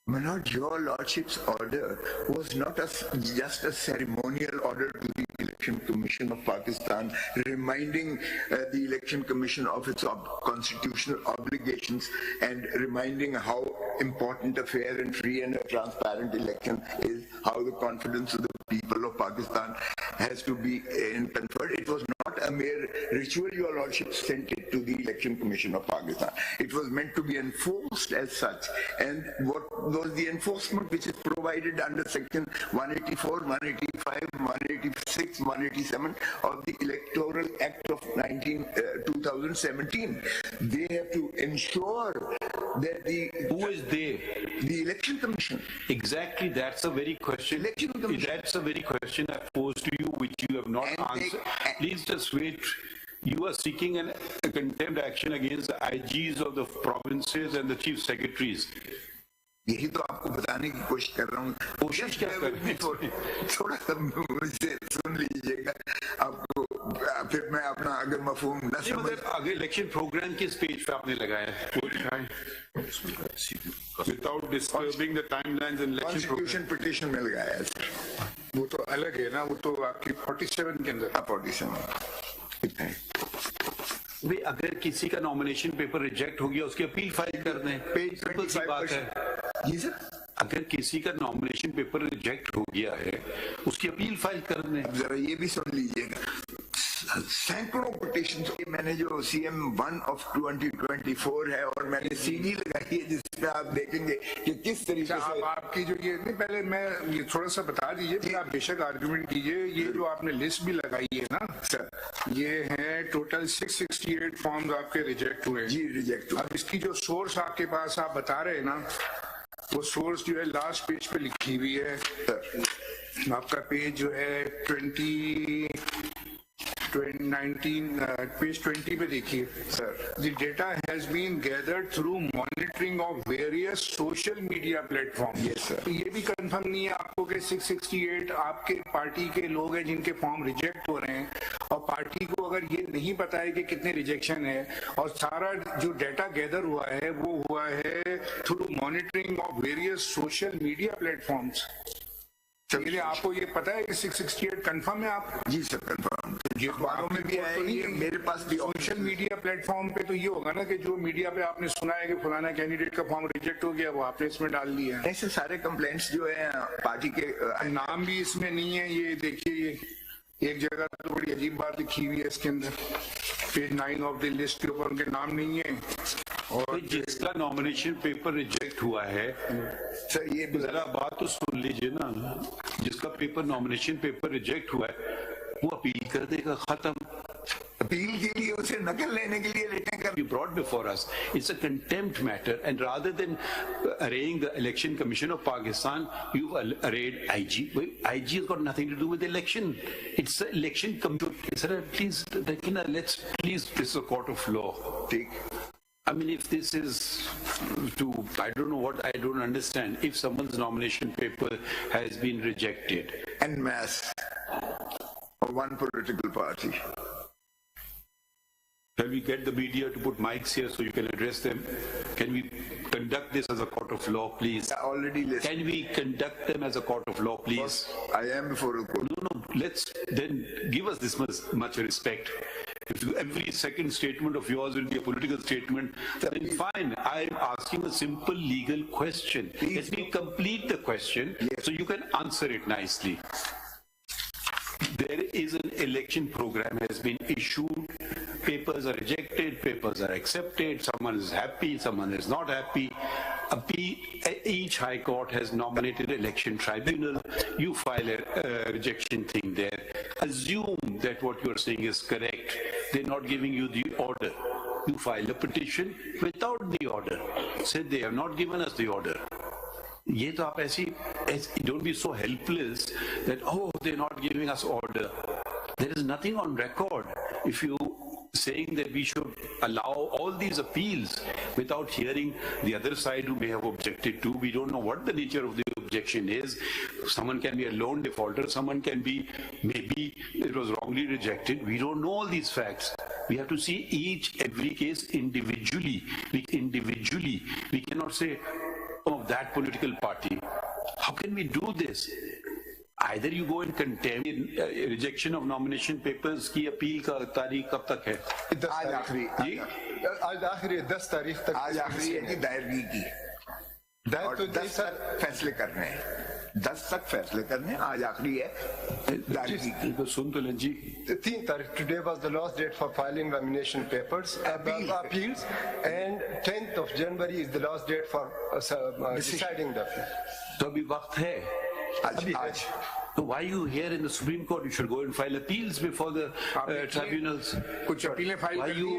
My lord, your lordship's order was not just a ceremonial order to the Election Commission of Pakistan, reminding the Election Commission of its constitutional obligations and reminding how important a fair and free and a transparent election is, how the confidence of the people of Pakistan has to be conferred. It was not a mere ritual. Your lordship sent it to the Election Commission of Pakistan. It was meant to be enforced as such. And what was the enforcement which is provided under section 184, 185, 186, 187 of the Electoral Act of 2017. They have to ensure that Who is they? the Election Commission. Exactly, that's a very question. Election Commission. That's a very question I posed to you, which you have not And they- answered. Please just wait. You are seeking a contempt action against the IGs of the provinces and the chief secretaries. यही तो आपको बताने की कोशिश कर रहा हूँ। कोशिश क्या कर रहे हैं? थोड़ा सा मुझसे सुन लीजिएगा, आपको फिर मैं अपना अगर मफहूम न नहीं, समझ मतलब आगे इलेक्शन प्रोग्राम किस पेज पे आपने लगाया है? Without disturbing the timelines and election program. Constitution petition में लगाया है सर, वो तो अलग है ना, वो तो आपकी 47 के अंदर। अपॉर्टिशन कितना है? भाई अगर किसी का नॉमिनेशन पेपर रिजेक्ट हो गया, उसकी अपील फाइल कर दें। पेज सिंपल सी बात है। जी सर, अगर किसी का नॉमिनेशन पेपर रिजेक्ट हो गया है, उसकी अपील फाइल कर दें। अब जरा ये भी सुन लीजिएगा, सैकड़ों पिटिशन मैंने जो CM 1 of 2024 है, और मैंने CD लगाई है जिसपे आप देखेंगे कि किस तरीके से आपकी जो ये नहीं, पहले मैं ये थोड़ा सा बता दीजिए, फिर आप बेशक आर्गुमेंट कीजिए। ये जो आपने लिस्ट भी लगाई है ना सर, ये है टोटल 668 फॉर्म्स आपके रिजेक्ट हुए। जी रिजेक्ट हुआ। अब इसकी जो सोर्स आपके पास आप बता रहे हैं ना, वो सोर्स जो है लास्ट पेज पे लिखी हुई है। आपका पेज जो है 19 20 पे देखिए। The data has been gathered through monitoring of various social media platforms. Yes, sir. तो ये भी कंफर्म नहीं है आपको कि 668 आपके पार्टी के लोग हैं जिनके फॉर्म रिजेक्ट हो रहे हैं, और पार्टी को अगर ये नहीं पता है कि कितने रिजेक्शन है, और सारा जो डाटा गैदर हुआ है वो हुआ है through monitoring of various social media platforms. ये आपको ये पता है कि 668 कंफर्म है आप? जी सर कंफर्म, अखबारों में भी आया, ये मेरे पास भी सोशल मीडिया प्लेटफॉर्म पे तो ये होगा ना कि जो मीडिया पे आपने सुना है कि फलाना कैंडिडेट का फॉर्म रिजेक्ट हो गया, वो आपने इसमें डाल दिया है। ऐसे सारे कंप्लेंट्स जो है पार्टी के नाम भी इसमें नहीं है। ये देखिए, ये एक जगह तो बड़ी अजीब बात लिखी हुई है इसके अंदर, पेज 9 ऑफ द लिस्ट के ऊपर उनके नाम नहीं है। और जिसका नॉमिनेशन पेपर रिजेक्ट हुआ है सर, ये जरा बात तो सुन लीजिए ना, जिसका पेपर नॉमिनेशन पेपर रिजेक्ट हुआ है वो अपील कर देगा, खत्म। अपील के लिए उसे नकल लेने के लिए रिटर्न कर be brought before us. It's a contempt matter, and rather than arraying the Election Commission of Pakistan, you've arrayed IG. Well, IG has got nothing to do with the election. It's the election commission. Sir, please, let's please, this is a court of law. ठीक। I mean, if this is I don't know what, I don't understand. If someone's nomination paper has been rejected. En masse of one political party. Shall we get the media to put mics here so you can address them? Can we conduct this as a court of law, please? Already listened. Can we conduct them as a court of law, please? I am before a court. No, let's then give us this much respect. If every second statement of yours will be a political statement, then fine. I'm asking a simple legal question. Let me complete the question so you can answer it nicely. There is an election program has been issued. Papers are rejected, papers are accepted, someone is happy, someone is not happy. Each high court has nominated election tribunal. You file a rejection thing there. Assume that what you're saying is correct. They're not giving you the order. You file a petition without the order. Say they have not given us the order. ये तो आप ऐसी, don't be so helpless that, oh, they're not giving us order. There is nothing on record. If you saying that we should allow all these appeals without hearing the other side who may have objected to, we don't know what the nature of the objection is. Someone can be a loan defaulter, someone can be, maybe it was wrongly rejected. We don't know all these facts. We have to see every case individually. We cannot say, of that political party. How can we do this? Either you go and contempt rejection of nomination papers की appeal का तारीख कब तक है? आज आखिरी 10 तारीख तक। आज आखिरी है कि दायरगी की, और 10 तक फैसले करने हैं, 10 तक फैसले करने, आज आखिरी है दायरगी की। तो सुन तो लें जी, 3 तारीख, today was the last date for filing nomination papers, appeals, and 10th of January is the last date for deciding the appeal. तो अभी वक्त है। आज So why are you here in the Supreme Court? You should go and file appeals before the tribunals. कुछ अपीलें file Why are you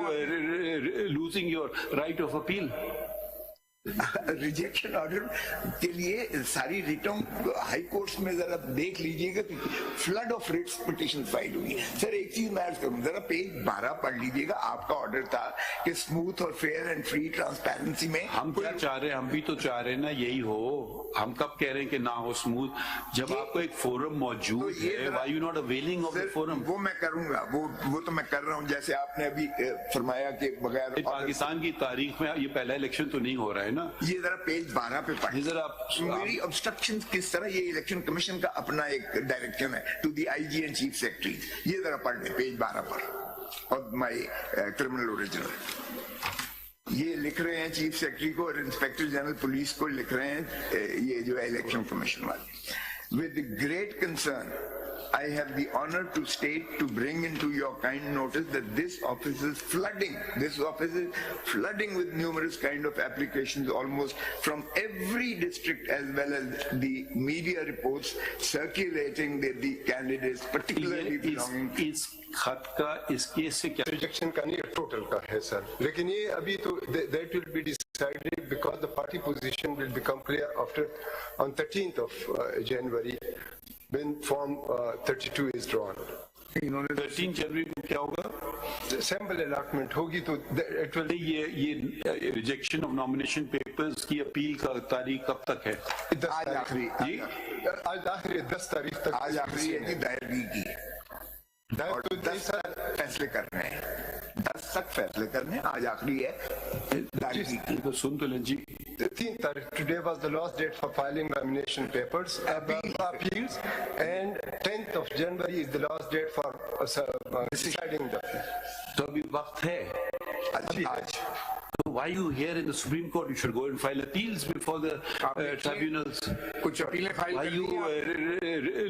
losing your right of appeal? Rejection order के लिए सारी रिटों हाई कोर्ट्स में जरा देख लीजिएगा कि flood of writs petition file हुई। सर एक चीज मैं अर्ज करूं, जरा पेज 12 पढ़ लीजिएगा। आपका ऑर्डर था कि स्मूथ और फेयर एंड फ्री ट्रांसपेरेंसी में। हम क्या चाह रहे हैं, हम भी तो चाह रहे हैं ना यही हो। हम कब कह रहे हैं कि ना हो स्मूथ, जब आपको एक फोरम मौजूद है, why you not availing of the forum? वो मैं करूंगा, वो तो मैं कर रहा हूं। जैसे आपने अभी फरमाया कि बगैर पाकिस्तान की तारीख में ये पहला इलेक्शन तो नहीं हो रहा है ना। ये जरा पेज 12 पे पढ़िए जरा। मेरी ऑब्स्ट्रक्शन किस तरह, ये इलेक्शन कमीशन का अपना एक डायरेक्शन है to the IG and chief secretary. ये जरा पढ़ लें पेज 12 पर, और माय क्रिमिनल ओरिजिनल ये लिख रहे हैं चीफ सेक्रेटरी को और इंस्पेक्टर जनरल पुलिस को लिख रहे हैं, ये जो है इलेक्शन कमीशन वाले। With great concern I have the honor to state, to bring into your kind notice that this office is flooding with numerous kind of applications almost from every district, as well as the media reports circulating that the candidates particularly belonging to इस खत का इस case से क्या rejection का नहीं, total का है सर। लेकिन ये अभी तो that will be decided because the party position will become clear after on 13th of January when form 32 is drawn. 13 जनवरी को क्या होगा? सैंपल अलॉटमेंट होगी तो it will ये रिजेक्शन ऑफ नॉमिनेशन पेपर्स की अपील का तारीख कब तक है? आज आखिरी 10 तारीख तक। आज आखिरी है कि दायरगी की, और 10 तक फैसले करने हैं, 10 तक फैसले करने, आज आखिरी है तो सुन तो लें जी। 3 तारीख, today was the last date for filing nomination papers, appeals, and 10th of January is the last date for deciding the. तो अभी वक्त है। आज So why you here in the Supreme Court? You should go and file appeals before the tribunals. कुछ अपीलें file Why कर you दी हैं?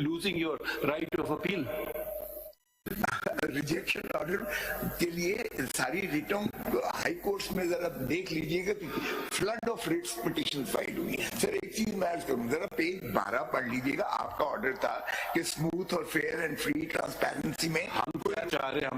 losing your right of appeal? Rejection order के लिए सारी रिटों हाई कोर्ट्स में जरा देख लीजिएगा कि flood of writs petition file हुई है। सर एक चीज मैं अर्ज करूं, जरा पेज 12 पढ़ लीजिएगा। आपका ऑर्डर था कि स्मूथ और फेयर एंड फ्री ट्रांसपेरेंसी में हम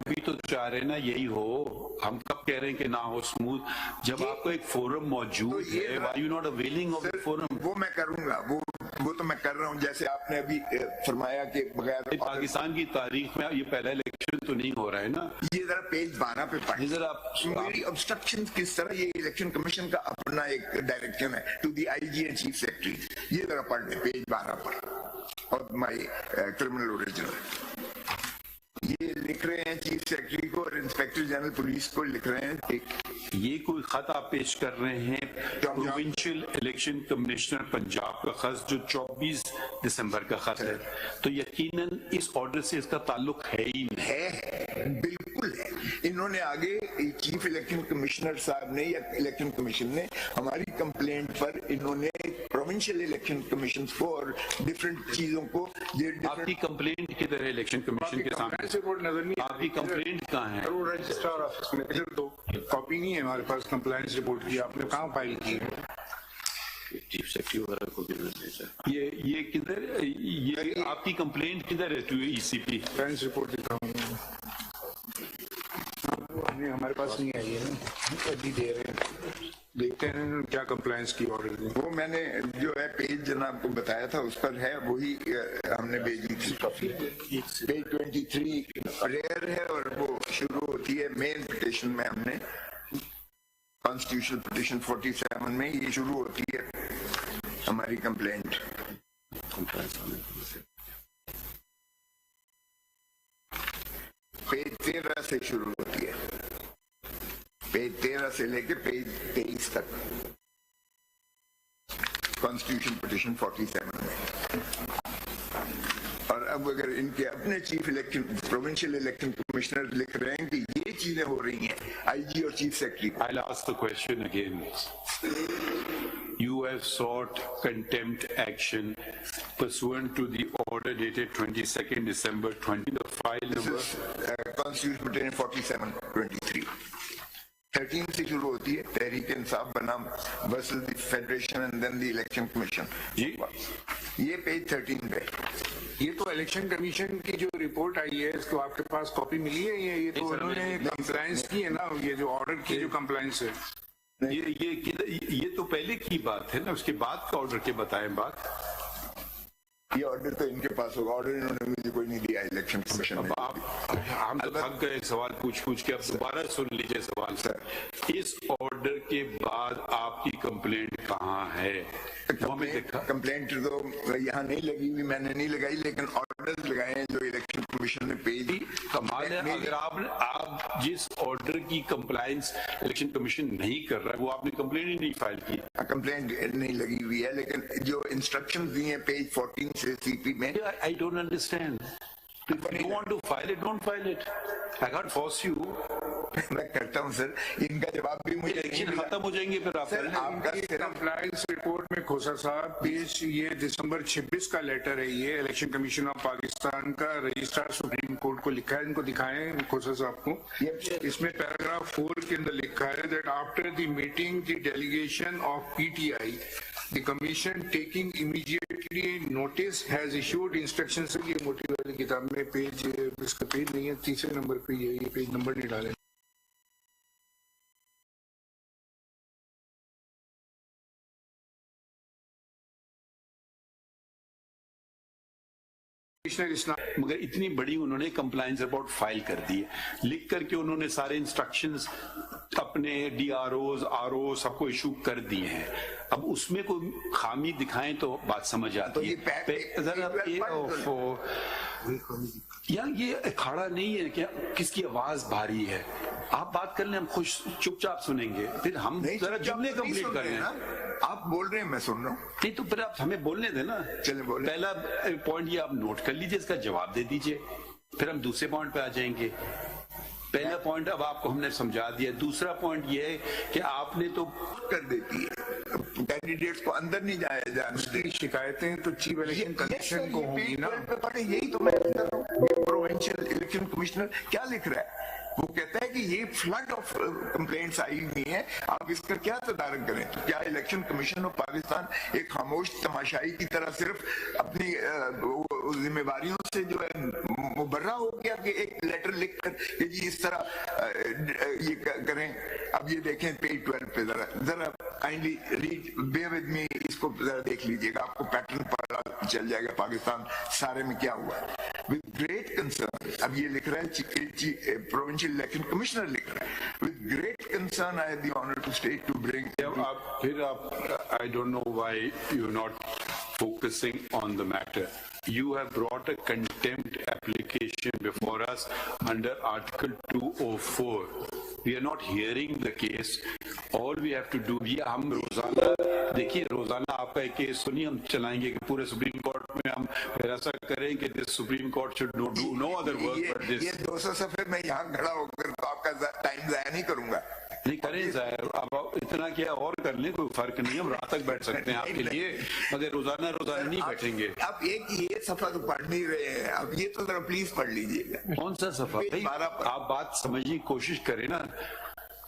भी तो चाह रहे ना यही हो। हम कब कह रहे हैं कि ना हो स्मूथ, जब आपको एक फोरम मौजूद है, why you not availing of the forum? वो मैं करूंगा, वो तो मैं कर रहा हूं। जैसे आपने अभी फरमाया कि बगैर पाकिस्तान की तारीख में ये पहला इलेक्शन तो नहीं हो रहा है ना। ये जरा पेज 12 पे पढ़िए जरा मेरी ऑब्स्ट्रक्शन किस तरह, ये इलेक्शन कमीशन का अपना एक डायरेक्शन है to the IG and chief secretary. ये जरा पढ़ ले पेज 12 पर और माय क्रिमिनल ओरिजिनल। ये लिख रहे हैं चीफ सेक्रेटरी को और इंस्पेक्टर जनरल पुलिस को लिख रहे हैं ये कोई खत आप पेश कर रहे हैं प्रोविंशियल इलेक्शन कमिश्नर पंजाब का खत जो 24 दिसंबर का खत है, तो यकीनन इस ऑर्डर से इसका ताल्लुक है ही नहीं। है, बिल्कुल है। इन्होंने आगे चीफ इलेक्शन कमिश्नर साहब ने या इलेक्शन कमीशन ने हमारी कंप्लेंट पर इन्होंने प्रोविंशियल इलेक्शन कमीशन को और डिफरेंट चीजों को आपकी कंप्लेंट किधर है इलेक्शन कमीशन के सामने? रिपोर्ट नजर नहीं आपकी कंप्लेंट कहाँ है? रजिस्ट्रार ऑफिस में इधर तो कॉपी नहीं है हमारे पास कंप्लायंस रिपोर्ट की। आपने कहाँ फाइल की है? चीफ सेक्रेटरी वगैरह को भी भेजा। ये किधर, ये आपकी कंप्लेंट किधर है टू ईसीपी? कंप्लायंस रिपोर्ट दिखाऊंगा, हमारे पास नहीं आई है ना, अभी दे रहे हैं, देखते हैं क्या कंप्लायंस की ऑर्डर दी। वो मैंने जो है पेज जनाब को बताया था उस पर है, वही हमने भेजी थी। पेज 23 रेयर है और वो शुरू होती है मेन पिटिशन में। हमने कॉन्स्टिट्यूशनल पिटिशन 47 में ये शुरू होती है हमारी कंप्लेंट। पेज 13 से शुरू होती है, पेज 13 से लेके पेज 23 तक कॉन्स्टिट्यूशन पिटिशन 47 में। और अब अगर इनके अपने chief election provincial election commissioner लिख रहे हैं कि ये चीजें हो रही हैं आईजी और chief secretary. I'll ask the question again. You have sought contempt action pursuant to the order dated 22nd December 20. The file number Constitution Petition 47/23 13 से शुरू होती है, तहरीक इंसाफ बनाम versus the federation and then the election commission. जी ये page 13 पे। ये तो इलेक्शन कमीशन की जो रिपोर्ट आई है इसको आपके पास कॉपी मिली है? ये तो उन्होंने कंप्लायंस की है ना, ये जो ऑर्डर की जो कंप्लायंस है ये तो पहले की बात है ना, उसके बाद का ऑर्डर के बताएं बात। ये ऑर्डर तो इनके पास होगा, ऑर्डर इन्होंने मुझे कोई नहीं दिया इलेक्शन कमीशन ने। हम तो थक गए सवाल पूछ के, अब दोबारा सुन लीजिए सवाल। सर इस ऑर्डर के बाद आपकी कंप्लेंट कहाँ है? कंप्लेंट तो यहाँ नहीं लगी हुई, मैंने नहीं लगाई, लेकिन ऑर्डर लगाए हैं जो इलेक्शन कमीशन ने पेश। कमाल है, अगर आप जिस ऑर्डर की कंप्लायंस इलेक्शन कमीशन नहीं कर रहा है वो आपने कंप्लेंट ही नहीं फाइल की। कंप्लेंट नहीं लगी हुई है, लेकिन जो इंस्ट्रक्शंस दी हैं पेज 14 से सीपी में। I don't understand. If you want to file it, don't file it. I can't force you. मैं करता हूँ सर, इनका जवाब भी मुझे इलेक्शन खत्म हो जाएंगे फिर आप कंप्लायंस रिपोर्ट में खोसा साहब पेज ये दिसंबर 26 का लेटर है, ये इलेक्शन कमीशन ऑफ पाकिस्तान का रजिस्ट्रार सुप्रीम कोर्ट को लिखा है। इनको दिखाएं खोसा साहब को। इसमें पैराग्राफ 4 के अंदर लिखा है that after the meeting the delegation of PTI the commission taking immediately notice has issued instruction. ये मोटी वाली किताब में पेज, इसका पेज नहीं है, तीसरे नंबर पे ये पेज नंबर नहीं डाले। मगर इतनी बड़ी उन्होंने कंप्लायंस रिपोर्ट फाइल कर दी है, लिख करके उन्होंने सारे इंस्ट्रक्शंस अपने डीआरओज आरओ सबको इशू कर दिए हैं। अब उसमें कोई खामी दिखाएं तो बात समझ आती है। जरा यार ये अखाड़ा नहीं है क्या, किसकी आवाज भारी है? आप बात कर लें, हम खुश चुपचाप सुनेंगे, फिर हम जरा जुमले कंप्लीट कर रहे हैं। आप बोल रहे हैं, मैं सुन रहा हूँ। नहीं तो फिर आप हमें बोलने देना। चलिए बोले। पहला पॉइंट ये आप नोट कर लीजिए, इसका जवाब दे दीजिए, फिर हम दूसरे पॉइंट पे आ जाएंगे। पहला पॉइंट अब आपको हमने समझा दिया। दूसरा पॉइंट ये है कि आपने तो कर देती है, कैंडिडेट्स को अंदर नहीं जाया जाने। शिकायतें तो चीफ इलेक्शन कमीशन को होगी ना। यही तो मैं कर रहा हूँ। प्रोविंशियल इलेक्शन कमिश्नर क्या लिख रहा है? वो कहता है कि ये फ्लड ऑफ कंप्लेंट्स आई हुई हैं, आप इसका क्या तदारक करें? तो क्या इलेक्शन कमीशन ऑफ पाकिस्तान एक खामोश तमाशाई की तरह सिर्फ अपनी जिम्मेवारियों से जो है मुबर्रा हो गया कि एक लेटर लिख कर कि जी इस तरह ये करें? अब ये देखें पेज 12 पे, जरा kindly read, bear with me, इसको जरा देख लीजिएगा, आपको पैटर्न पता चल जाएगा पाकिस्तान सारे में क्या हुआ है। विद ग्रेट कंसर्न, अब ये लिख रहा है प्रोविंशियल इलेक्शन कमिश्नर लिख रहा है, with great concern I have the honour to state to bring. I don't know why you're not focusing on the matter. You have brought a contempt application before us under Article 204. We are not hearing the case. All we have to do, ये हम रोजाना देखिए, रोजाना आपका एक case सुनिए, हम चलाएंगे कि पूरे सुप्रीम कोर्ट में हम फिर ऐसा करें कि this supreme court should do no other work but this. ये 200 सफे मैं यहाँ खड़ा होकर तो आपका टाइम जाया नहीं करूंगा। नहीं करें जाहिर, अब इतना क्या और कर लें, कोई फर्क नहीं, हम रात तक बैठ सकते हैं आपके लिए, मगर रोजाना नहीं बैठेंगे। अब एक ये सफा तो पढ़ नहीं रहे हैं, अब ये तो जरा प्लीज पढ़ लीजिएगा। कौन सा सफा भाई? आप बात समझने की कोशिश करें ना।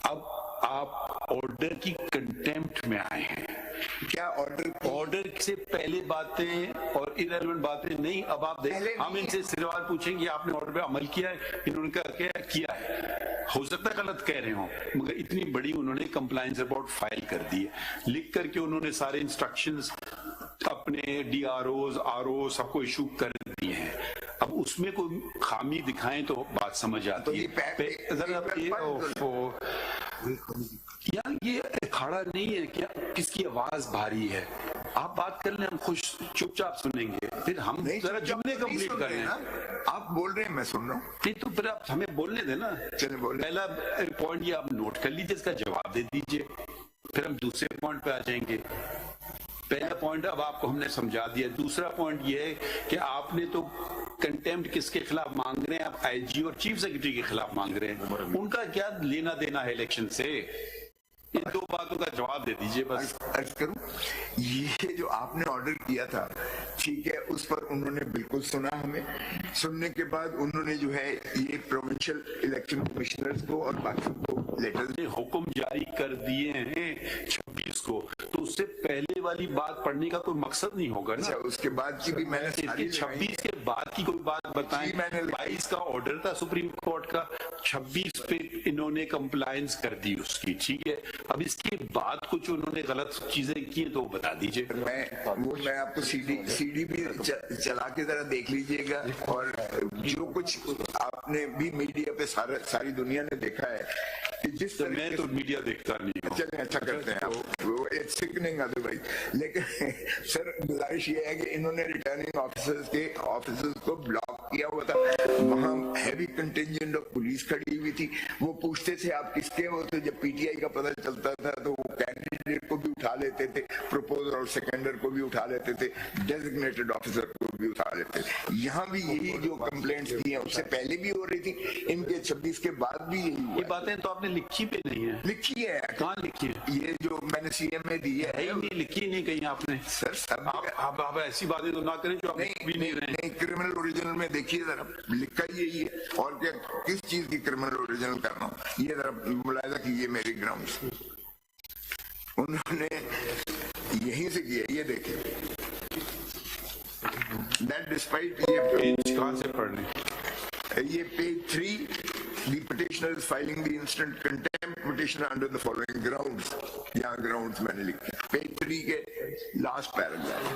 अब आप ऑर्डर की कंटेम्प्ट में आए हैं। क्या ऑर्डर से पहले बातें और इररिलेवेंट बातें नहीं। अब आप देखें, हम इनसे सवाल पूछेंगे आपने ऑर्डर पे अमल किया है? इन्होंने क्या किया है? हो सकता है गलत कह रहे हो, मगर इतनी बड़ी उन्होंने कंप्लायंस रिपोर्ट फाइल कर दी है, लिख करके उन्होंने सारे इंस्ट्रक्शंस अपने DROs RO सबको इशू कर दिए हैं। अब उसमें कोई खामी दिखाएं तो बात समझ आती है। यार ये अखाड़ा नहीं है क्या? किसकी आवाज भारी है? आप बात कर लें, हम खुश चुपचाप सुनेंगे, फिर हम जरा जुमले कंप्लीट कर रहे हैं। आप बोल रहे हैं, मैं सुन रहा हूँ। नहीं तो फिर आप हमें बोलने देना। चलिए बोले। पहला पॉइंट ये आप नोट कर लीजिए, इसका जवाब दे दीजिए, फिर हम दूसरे पॉइंट पे आ जाएंगे। पहला पॉइंट अब आपको हमने समझा दिया। दूसरा पॉइंट ये है कि आपने तो कंटेम्प्ट किसके खिलाफ मांग रहे हैं? आप IG और चीफ सेक्रेटरी के खिलाफ मांग रहे हैं। उनका क्या लेना देना है इलेक्शन से? इन दो बातों का जवाब दे दीजिए बस। अर्ज करूं, ये जो आपने ऑर्डर किया था, ठीक है, उस पर उन्होंने बिल्कुल सुना हमें। सुनने के बाद उन्होंने जो है ये प्रोविंशियल इलेक्शन कमिश्नर्स को और बाकी को लेटर हुक्म जारी कर दिए हैं 26 को, तो उससे पहले वाली बात पढ़ने का कोई मकसद नहीं होगा ना। उसके बाद की भी मैंने 26 के बाद की कोई बात बताएं। 22 का ऑर्डर था सुप्रीम कोर्ट का, 26 पे इन्होंने कंप्लायंस कर दी उसकी, ठीक है। अब इसके बाद कुछ उन्होंने गलत चीजें की तो बता दीजिए। मैं आपको CD भी चला के जरा देख लीजिएगा, और जो कुछ आपने भी मीडिया पे सारी दुनिया ने देखा है कि जिस तरह मैं तो मीडिया देखता नहीं हूँ। चलिए अच्छा करते हैं आप, वो इट्स सिकनिंग अदरवाइज। लेकिन सर गुजारिश ये है कि इन्होंने रिटर्निंग ऑफिसर्स को ब्लॉक किया हुआ था, वहाँ हैवी कंटिंजेंट ऑफ पुलिस खड़ी हुई थी। वो पूछते थे आप किसके हो, तो जब PTI का पता चलता था तो वो कैंडिडेट को भी उठा लेते थे, प्रपोजर और सेकेंडर को भी उठा लेते थे, डेजिग्नेटेड ऑफिसर को भी उठा लेते थे। यहाँ भी यही जो कंप्लेंट्स दी हैं उससे पहले भी हो रही थी, इनके 26 के बाद भी यही हुआ। ये बातें तो आपने लिखी भी नहीं है। लिखी है, कहाँ लिखी है? ये जो मैंने CM में दी है नहीं, लिखी नहीं कहीं आपने। सर सब आप ऐसी बातें तो ना करें जो आप भी नहीं रहे। नहीं, क्रिमिनल ओरिजिनल में देखिए जरा, लिखा यही है। और क्या, किस चीज की क्रिमिनल ओरिजिनल करना हूँ, ये जरा मुलायजा कीजिए मेरी ग्राउंड्स। उन्होंने यहीं से किया, ये देखिए। That despite ये पेज कहाँ से पढ़ने? ये page 3, the petitioner is filing the instant contempt petition under the following grounds. यहाँ grounds मैंने लिखे पेज 3 के last paragraph.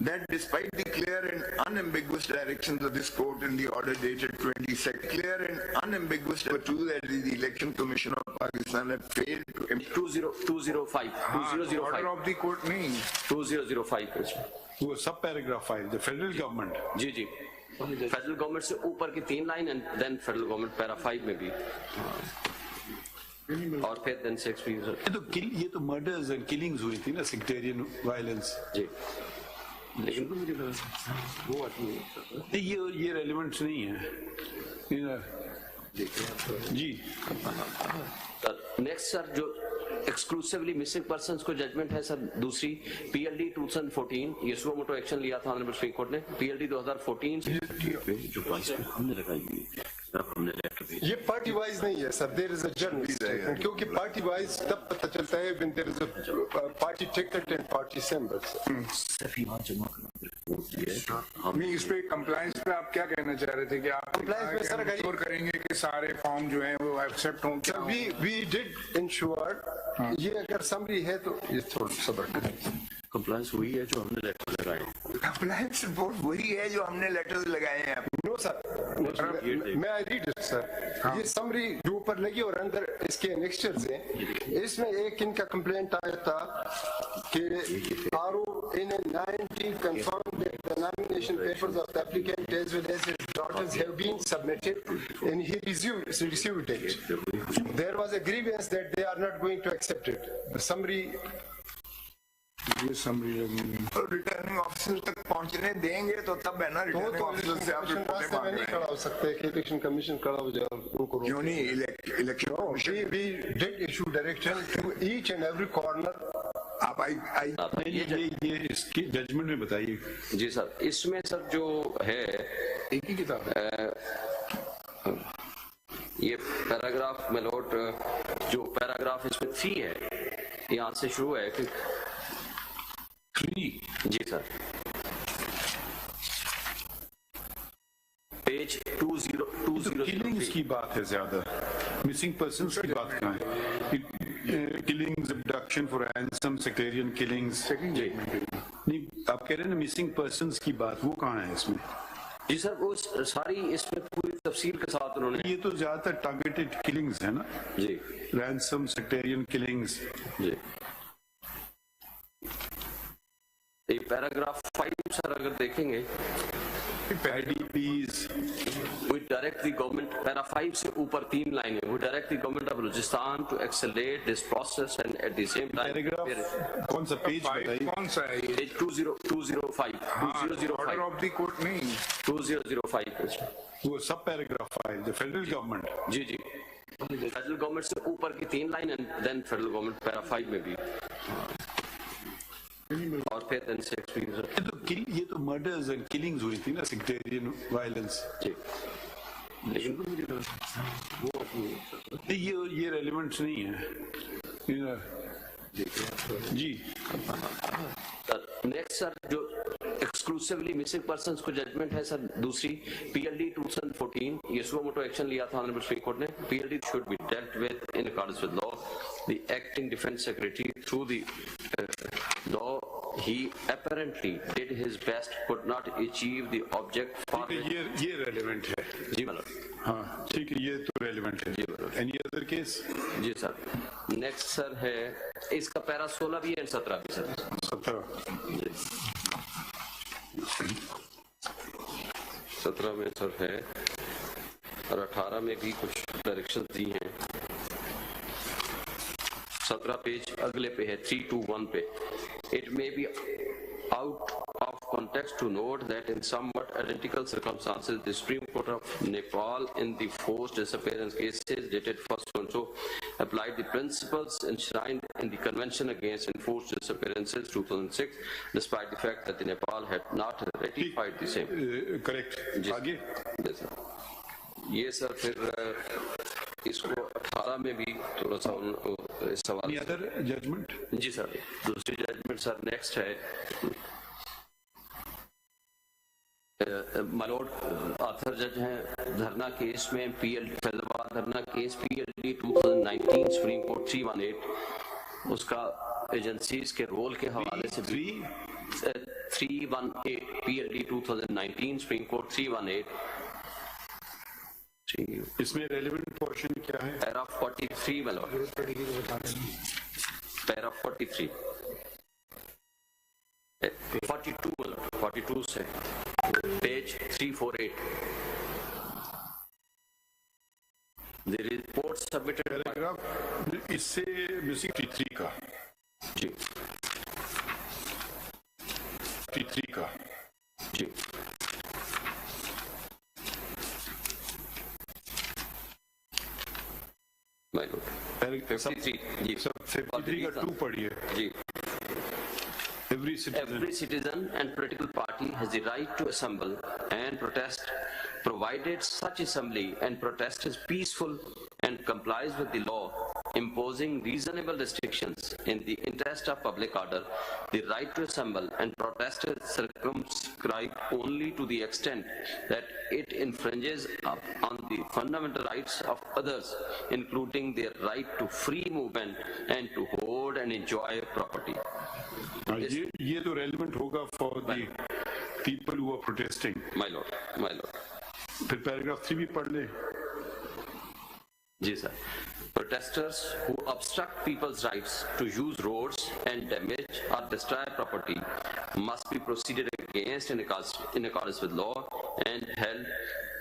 That despite the clear and unambiguous directions of this court in the order dated 22nd, clear and unambiguous number 2, that the Election Commission of Pakistan had failed to 2005 order of the court नहीं, 2005 वो सब paragraph file the federal government. जी जी, federal government से ऊपर की 3 line and then federal government para 5 में भी और फिर देन 6 भी ये तो मर्डर्स एंड किलिंग्स हुई थी ना, सेक्टेरियन वायलेंस जी। लेकिन तो मुझे लगा वो आदमी नहीं, ये रेलिवेंट नहीं है जी। सर नेक्स्ट सर जो एक्सक्लूसिवली मिसिंग पर्संस को जजमेंट है सर दूसरी PLD 2014, ये सुओ मोटो एक्शन लिया था ऑनरेबल सुप्रीम कोर्ट ने। PLD 2014 जो प्राइस पे हमने लगाई हुई हमने लेटर भेजा। ये पार्टी वाइज नहीं है sir, there is a general statement, क्योंकि पार्टी वाइज तब पता चलता है when there is a party ticket and party symbols. सफी वहां जमा करना हमें इस पे कंप्लायंस पे आप क्या कहना चाह रहे थे कि आप Compliance में सर इंश्योर करेंगे कि सारे फॉर्म जो हैं वो एक्सेप्ट हों? सर वी डिड इंश्योर, ये अगर समरी है तो ये थोड़ा सब्र करें। कंप्लायंस हुई है जो हमने लेटर लगाए। कंप्लायंस रिपोर्ट वही है जो हमने लेटर्स लगाए हैं। नो सर, मैं आई रीड इट सर, ये समरी जो ऊपर लगी और अंदर इसके एनेक्स्चर्स हैं, इसमें एक इनका कंप्लेंट आया था कि RO in 19 confirmed that the nomination papers of the applicant as well as his daughters have been submitted and he received it. There was a grievance that they are not going to accept it. The summary ये summary returning officer तक पहुंचने देंगे तो तब है ना, returning officer से आप रिपोर्टें मांग रहे खड़ा हो सकते हैं कि इलेक्शन कमीशन खड़ा हो जाए उनको। क्यों नहीं? Election commission we did issue direction to each and every corner। आप आई ये इसकी जजमेंट में बताइए जी सर। इसमें सर जो है एक ही किताब है, ये पैराग्राफ में नोट जो पैराग्राफ इसमें 3 है, यहाँ से शुरू है कि 3 जी सर पेज 2020 किलिंग्स की बात है ज्यादा, मिसिंग पर्संस की बात कहाँ है? Killings, abduction for ransom, sectarian killings, नहीं आप कह रहे हैं ना मिसिंग पर्संस की बात, वो कहाँ है इसमें? जी सर वो सारी इसमें पूरी तफसील के साथ उन्होंने, ये तो ज्यादातर टारगेटेड किलिंग्स है ना जी, रैंसम, सेक्टेरियन किलिंग्स जी। ये पैराग्राफ 5 सर अगर देखेंगे, IDPs, we direct the government, para 5 से ऊपर 3 लाइनें, we direct the government of Balochistan to accelerate this process and at the same time paragraph कौन सा पेज बताइए? कौन सा है ये? page 205 order of the court नहीं, 2005 वो सब पैराग्राफ 5 द फेडरल गवर्नमेंट। जी जी। फेडरल गवर्नमेंट से ऊपर की 3 line and then federal government para 5 में भी और फिर देन 6 भी ये तो मर्डर्स एंड किलिंग्स हुई थी ना, सेक्टेरियन वायलेंस जी। लेकिन तो मुझे लगा वो नहीं, ये रेलिवेंट नहीं है जी। नेक्स्ट सर जो एक्सक्लूसिवली मिसिंग पर्संस को जजमेंट है सर दूसरी PLD 2014, ये सुओ मोटो एक्शन लिया था ऑनरेबल सुप्रीम कोर्ट ने। PLD should be dealt with in accordance with law. The acting defence secretary through the law he apparently did his best could not achieve the object for ये relevant है जी मतलब हाँ ठीक है, ये तो relevant है। जी मतलब एनी अदर केस? जी सर। नेक्स्ट सर है इसका पैरा 16 भी एंड 17 भी सर। 17 में सर है और 18 में भी कुछ डायरेक्शन दी हैं। 17 पेज अगले पे है 321 पे। It may be out of context to note that in somewhat identical circumstances, the Supreme Court of Nepal in the forced disappearance cases dated 1st so applied the principles enshrined in the Convention Against Enforced Disappearances 2006, despite the fact that the Nepal had not ratified the same. Correct. आगे ये sir फिर इसको 18 में भी थोड़ा सा सवाल। Other judgment? जी सर। दूसरी जजमेंट सर नेक्स्ट है मलोड आथर जज हैं धरना केस में फैजलाबाद धरना केस PLD 2019 सुप्रीम कोर्ट 318, उसका एजेंसीज के रोल के हवाले से 318 PLD 2019 सुप्रीम कोर्ट 318। इसमें रेलेवेंट पोर्शन क्या है? पैरा 43 में पैरा 43 42 से page page 348. The report submitted by paragraph इससे मिसिंग 53 का जी 53 का जी my lord 53 जी 53 का 2 पढ़िए जी every citizen Every citizen and political party has the right to assemble and protest, provided such assembly and protest is peaceful and complies with the law, imposing reasonable restrictions in the interest of public order. The right to assemble and protest is circumscribed only to the extent that it infringes on the fundamental rights of others, including their right to free movement and to hold and enjoy property. ये तो relevant होगा for the people who are protesting My lord, my lord. फिर paragraph 3 भी पढ़ ले जी sir. Protesters who obstruct people's rights to use roads and damage or destroy property must be proceeded against in accordance with law and held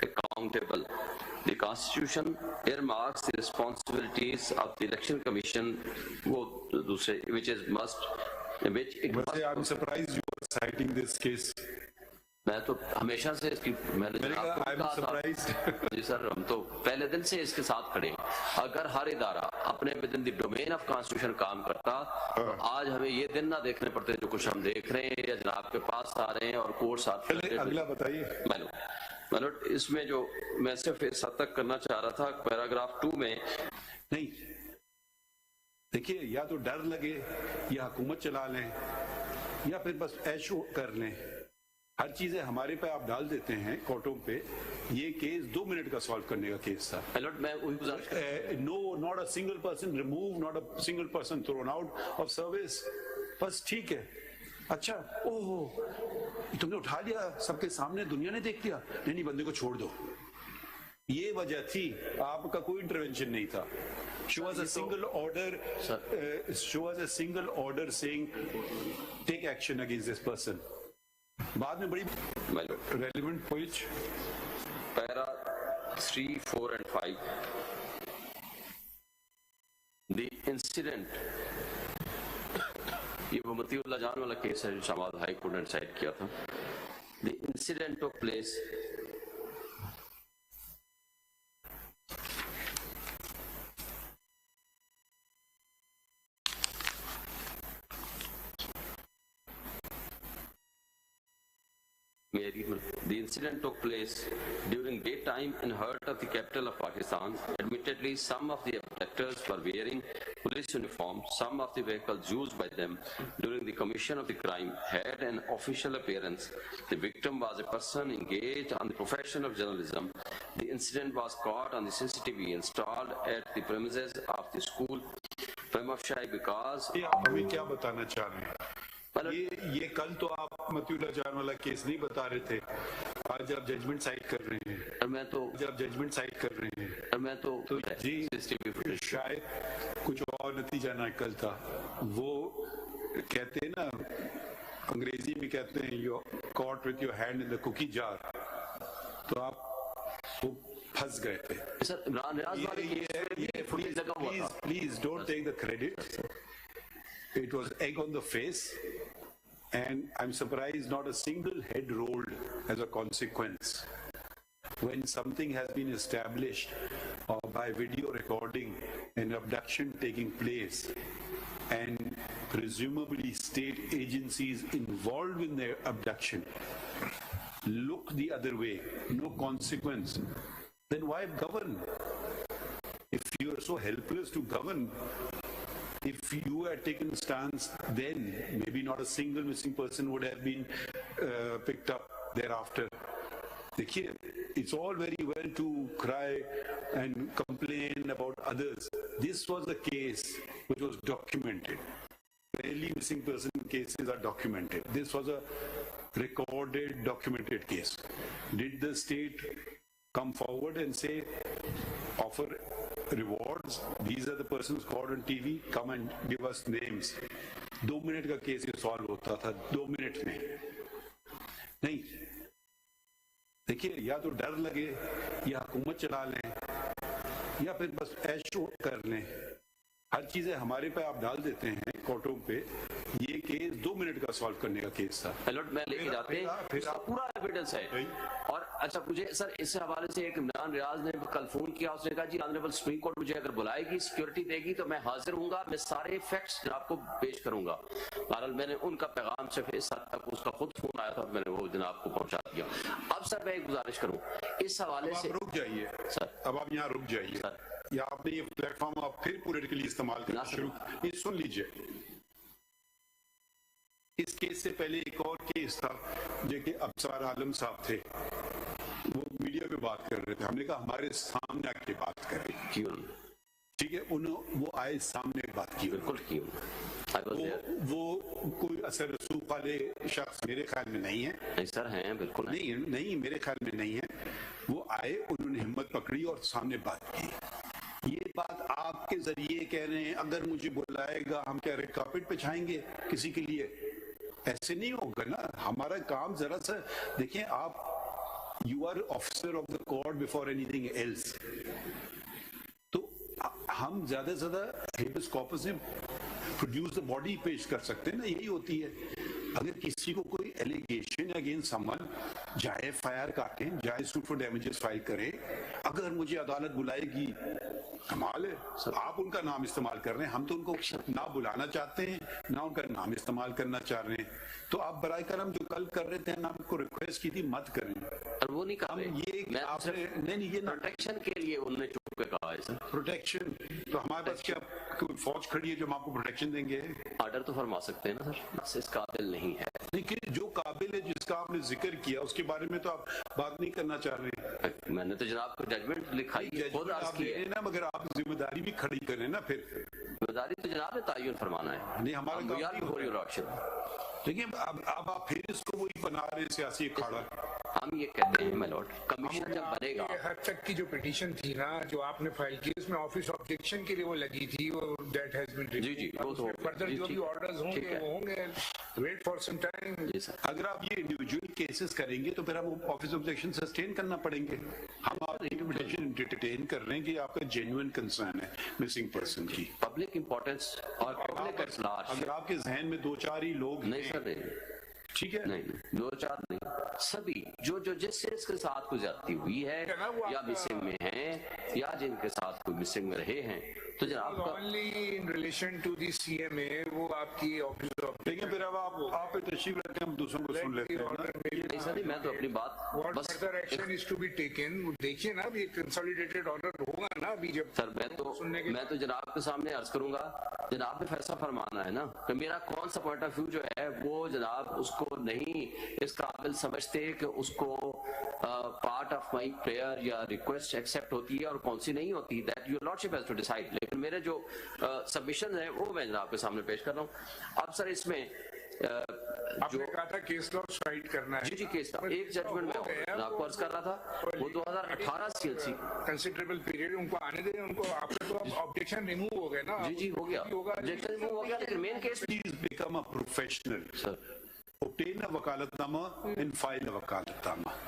accountable. The Constitution earmarks the responsibilities of the Election Commission, which is must. वैसे I am surprised you are citing this case मैं तो हमेशा से इसकी मैंने जी sir हम तो पहले दिन से इसके साथ खड़े हैं. अगर हर इदारा अपने with in the domain of constitution काम करता तो आज हमें ये दिन ना देखने पड़ते जो कुछ हम देख रहे हैं या जनाब के पास आ रहे हैं और कोर्ट साथ. अगला बताइए. मैंने इसमें जो मैं सिर्फ इस हद तक करना चाह रहा था पैराग्राफ 2 में नहीं देखिए या तो डर लगे या हुकूमत चला लें या फिर बस ऐश कर लें. हर चीजें हमारे पे आप डाल देते हैं कोर्टों पे. ये केस 2 मिनट का सॉल्व करने का केस था. मैं वही गुजारिश no not a single person remove, not a single person thrown out of service. बस ठीक है. अच्छा ओह तुमने उठा लिया सबके सामने, दुनिया ने देख लिया. नहीं बंदे को छोड़ दो. ये वजह थी, आपका कोई इंटरवेंशन नहीं था. Show us a single order saying take action against this person. बाद में बड़ी relevant points. Para 3, 4 and 5. The incident. ये वो मतीउल्लाह जान वाला केस है जो शमाल हाई कोर्ट ने डिसाइड किया था. The incident took place The incident took place during daytime in heart of the capital of Pakistan. Admittedly, some of the abductors were wearing police uniforms. Some of the vehicles used by them during the commission of the crime had an official appearance. The victim was a person engaged on the profession of journalism. The incident was caught on the CCTV installed at the premises of the school. Because हमें क्या बताना चाह रहे हैं? ये कल तो आप मतीउल्लाह जान वाला केस नहीं बता रहे थे. आज आप जजमेंट साइड कर रहे हैं. मैं तो जब जजमेंट साइड कर रहे हैं मैं तो जी शायद कुछ और नतीजा ना कल था. वो कहते हैं ना अंग्रेजी में कहते हैं you caught with your hand in the cookie jar. तो आप वो फंस गए थे. Sir Imran Riaz please don't take the credit. It was egg on the face, and I'm surprised not a single head rolled as a consequence. When something has been established by video recording an abduction taking place, and presumably state agencies involved in their abduction look the other way, no consequence, then why govern? If you are so helpless to govern, if you had taken stance then, maybe not a single missing person would have been picked up thereafter. देखिए, it's all very well to cry and complain about others. This was a case which was documented. Rarely missing person cases are documented. This was a recorded, documented case. Did the state come forward and say, offer rewards? These are the persons caught on TV. Come and give us names. 2 minute का case ये solve होता था 2 minute में. नहीं, देखिए, या तो डर लगे या हुकूमत चला लें या फिर बस ऐश कर लें। हर चीजें हमारे पे आप डाल देते हैं कोर्टों पे। ये केस 2 मिनट का सॉल्व करने का केस था। अलर्ट में लेके जाते हैं, उसका पूरा एविडेंस है। और अच्छा, मुझे सर इस हवाले से एक इमरान रियाज ने कल फोन किया, उसने कहा जी ऑनरेबल सुप्रीम कोर्ट मुझे अगर बुलाएगी, सिक्योरिटी देगी तो मैं हाजिर हूंगा, मैं सारे फैक्ट्स जनाब को पेश करूंगा। बहरहाल मैंने उनका पैगाम सिर्फ इस हद तक, उसका खुद फोन आया था, मैंने वो जनाब को पहुंचा दिया। अब सर मैं एक गुजारिश करूँ इस हवाले से। रुक जाइए सर, अब आप यहाँ रुक जाइए सर, या आपने ये प्लेटफॉर्म आप फिर पॉलिटिकली इस्तेमाल करना शुरू, ये सुन लीजिए। इस केस से पहले एक और केस था जो कि अफसर आलम साहब थे, वो मीडिया पे बात कर रहे थे। हमने कहा हमारे सामने आके बात करें, क्यों? ठीक है, वो आए सामने बात की, बिल्कुल क्यों। वो कोई असर रसूख वाले शख्स मेरे ख्याल में नहीं है। नहीं सर हैं, बिल्कुल नहीं मेरे ख्याल में नहीं है। वो आए, उन्होंने हिम्मत पकड़ी और सामने बात की। ये बात आपके जरिए कह रहे हैं, अगर मुझे बुलाएगा हम क्या रेड कार्पेट पे छाएंगे किसी के लिए? ऐसे नहीं होगा ना। हमारा काम जरा सा देखिए, आप you are officer of the court before anything else. तो हम ज्यादा से ज्यादा हेबियस कॉर्पस में प्रोड्यूस द बॉडी पेश कर सकते हैं ना, यही होती है। अगर किसी को कोई एलिगेशन अगेंस्ट समन, जाए फायर काटें, जाए सूट फॉर डैमेजेस फाइल करें। अगर मुझे अदालत बुलाएगी, कमाल है, आप उनका नाम इस्तेमाल कर रहे हैं। हम तो उनको ना बुलाना चाहते हैं ना उनका नाम इस्तेमाल करना चाह रहे हैं। तो आप बराए करम जो कल कर रहे थे ना, आपको रिक्वेस्ट की थी मत करें। और वो नहीं कहा, ये आपने नहीं, ये प्रोटेक्शन के लिए उन्होंने चुप के कहा है सर। प्रोटेक्शन तो हमारे पास क्या कोई फौज खड़ी है जो हम आपको प्रोटेक्शन देंगे? ऑर्डर तो फरमा सकते हैं ना सर, बस इस काबिल नहीं है। लेकिन जो काबिल है, जिसका आपने जिक्र किया, उसके बारे में तो आप बात नहीं करना चाह रहे। मैंने तो जनाब को जजमेंट लिखाई है, खुद आप ले ना, मगर आप जिम्मेदारी भी खड़ी करें ना। फिर जिम्मेदारी तो जनाब ने तायुन फरमाना है, नहीं हमारा काम हो रही ऑप्शन। लेकिन अब आप फिर इसको वही बना रहे सियासी अखाड़ा। हम ये कहते हैं माय लॉर्ड, कमीशन जब बनेगा। हद तक की जो पिटीशन थी ना, जो आपने फाइल की, उसमें ऑफिस ऑब्जेक्शन के लिए वो लगी थी, और दैट हैज बीन जी वो तो फर्दर जो भी ऑर्डर्स होंगे वो होंगे। Wait for some time. अगर आप ये इंडिविजुअल केसेस करेंगे तो फिर आप ऑफिस ऑब्जेक्शन सस्टेन करना पड़ेंगे। हम आप इंटरप्रिटेशन एंटरटेन कर रहे हैं कि आपका जेन्युइन कंसर्न है मिसिंग पर्सन की, पब्लिक इंपॉर्टेंस और पब्लिक एट लार्ज। अगर आपके जहन में 2-4 ही लोग नहीं सर, नहीं ठीक है, नहीं 2-4 नहीं, सभी जो जिससे इसके साथ कोई ज्यादती हुई है या मिसिंग में हैं या जिनके साथ कोई मिसिंग में रहे हैं, तो जनाब only in relation to the CMA वो आपकी ऑफिस। लेकिन फिर अब आप तशरीफ रखें, हम दूसरों को सुन लेते हैं। नहीं सर, मैं तो अपनी बात बस further action is to be taken. देखिए ना, अभी कंसोलिडेटेड ऑर्डर होगा ना अभी जब। सर मैं तो जनाब के सामने अर्ज करूंगा, जनाब ने फैसला फरमाना है ना कि मेरा कौन सा पॉइंट ऑफ व्यू जो है वो जनाब उसको नहीं इस काबिल समझते कि उसको पार्ट ऑफ माई प्रेयर या रिक्वेस्ट एक्सेप्ट होती है और कौन सी नहीं होती। That your lordship has to decide. लेकिन मेरे जो सबमिशन है वो मैं जनाब के सामने पेश कर रहा हूँ। अब सर इसमें आपने कहा था केस लॉ साइड करना है। जी केस लॉ एक जजमेंट में आपको अर्ज कर रहा था, वो 2018 सीएलसी कंसिडरेबल पीरियड उनको आने दें, उनको आपके तो ऑब्जेक्शन रिमूव हो गए ना। जी हो गया, ऑब्जेक्शन रिमूव हो गया, लेकिन main case please become a professional sir, obtain a wakalatnama and file a wakalatnama.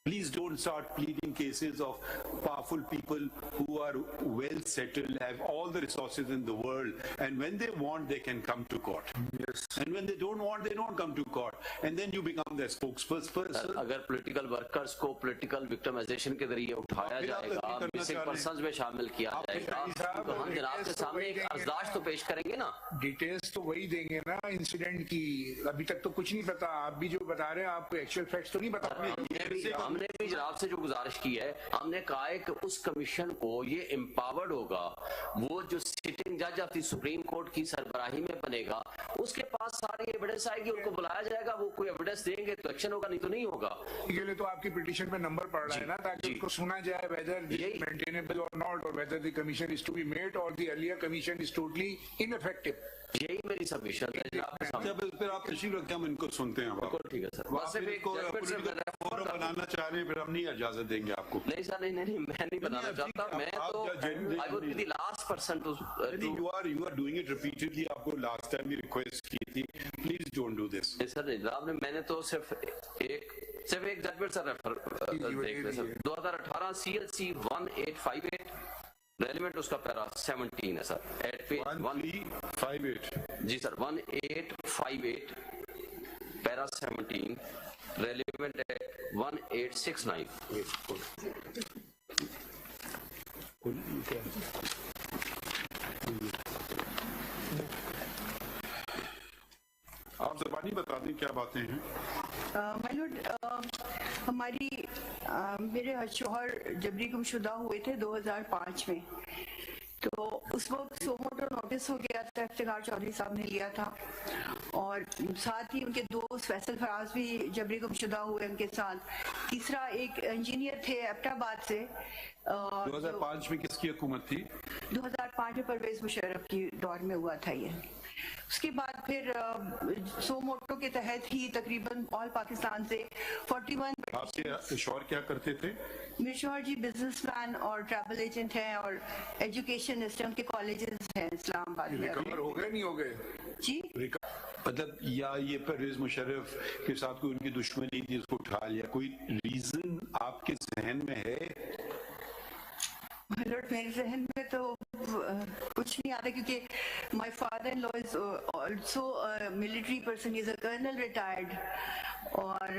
Please don't start pleading cases of powerful people who are well settled, have all the resources in the world, and when they want, they can come to court. Yes. And when they don't want, they don't come to court. And then you become their spokesperson. अगर political workers को political victimization के जरिए उठाया जाएगा, missing persons में शामिल किया जाएगा, तो हम जनाब के सामने एक अर्जदाश्त तो पेश करेंगे ना। डिटेल्स तो वही देंगे ना इंसिडेंट की। अभी तक तो कुछ नहीं पता, आप भी जो बता रहे हैं आपको एक्चुअल फैक्ट्स तो नहीं बता। हमने भी जनाब से जो गुजारिश की है, हमने कहा है कि उस कमीशन को ये एम्पावर्ड होगा, वो जो सिटिंग जज ऑफ द सुप्रीम कोर्ट की सरबराही में बनेगा, उसके पास सारी एविडेंस आएगी, उनको बुलाया जाएगा, वो कोई एविडेंस देंगे तो एक्शन होगा, नहीं तो नहीं होगा। इसके लिए तो आपकी पिटीशन में नंबर पड़ रहा है ना, ताकि उसको सुना जाए वेदर मेंटेनेबल और नॉट, और whether the commission is to be made और the earlier commission is totally ineffective. यही मेरी सबमिशन है जनाब। फिर आप तशरीफ रखते हैं, हम इनको सुनते हैं। बिल्कुल ठीक है सर, बस एक बनाना चाह रहे हैं, फिर हम नहीं इजाजत देंगे आपको। नहीं सर, नहीं मैं नहीं बनाना चाहता, मैं तो I would be the last person to. You are doing it repeatedly. आपको लास्ट टाइम भी रिक्वेस्ट की थी, please don't do this. Sir जनाब ने मैंने तो सिर्फ एक सिर्फ एक जजमेंट सर रेफर देख ले सर 2018 CLC 1858 रेलिवेंट उसका पैरा 17 है सर एट पे 1358 जी सर 1858 पैरा 17 रेलिवेंट है 1869 आप ज़बानी बता दें क्या बातें हैं। हमारी मेरे शौहर जबरी गुमशुदा हुए थे 2005 में, तो उस वक्त सोमोटो नोटिस हो गया था, इफ्तिखार चौधरी साहब ने लिया था और साथ ही उनके दोस्त फैसल फराज भी जबरी गुमशुदा हुए उनके साथ। तीसरा एक इंजीनियर थे एबटाबाद से। 2005 में किसकी हुकूमत थी? 2005 में परवेज मुशर्रफ की दौर में हुआ था ये। उसके बाद फिर सोमोटो के तहत ही तकरीबन ऑल पाकिस्तान से 41। आपके शौहर क्या करते थे? मेरे शौहर जी बिजनेसमैन और ट्रैवल एजेंट हैं और एजुकेशनिस्ट हैं, उनके कॉलेजेस हैं इस्लामाबाद में। रिकवर हो गए नहीं हो गए जी? मतलब या ये परवेज मुशर्रफ के साथ कोई उनकी दुश्मनी थी उसको उठा लिया, कोई रीजन आपके जहन में है? लॉर्ड मेरे जहन में तो कुछ नहीं आता, क्योंकि my father in law is also military person, is a colonel retired, और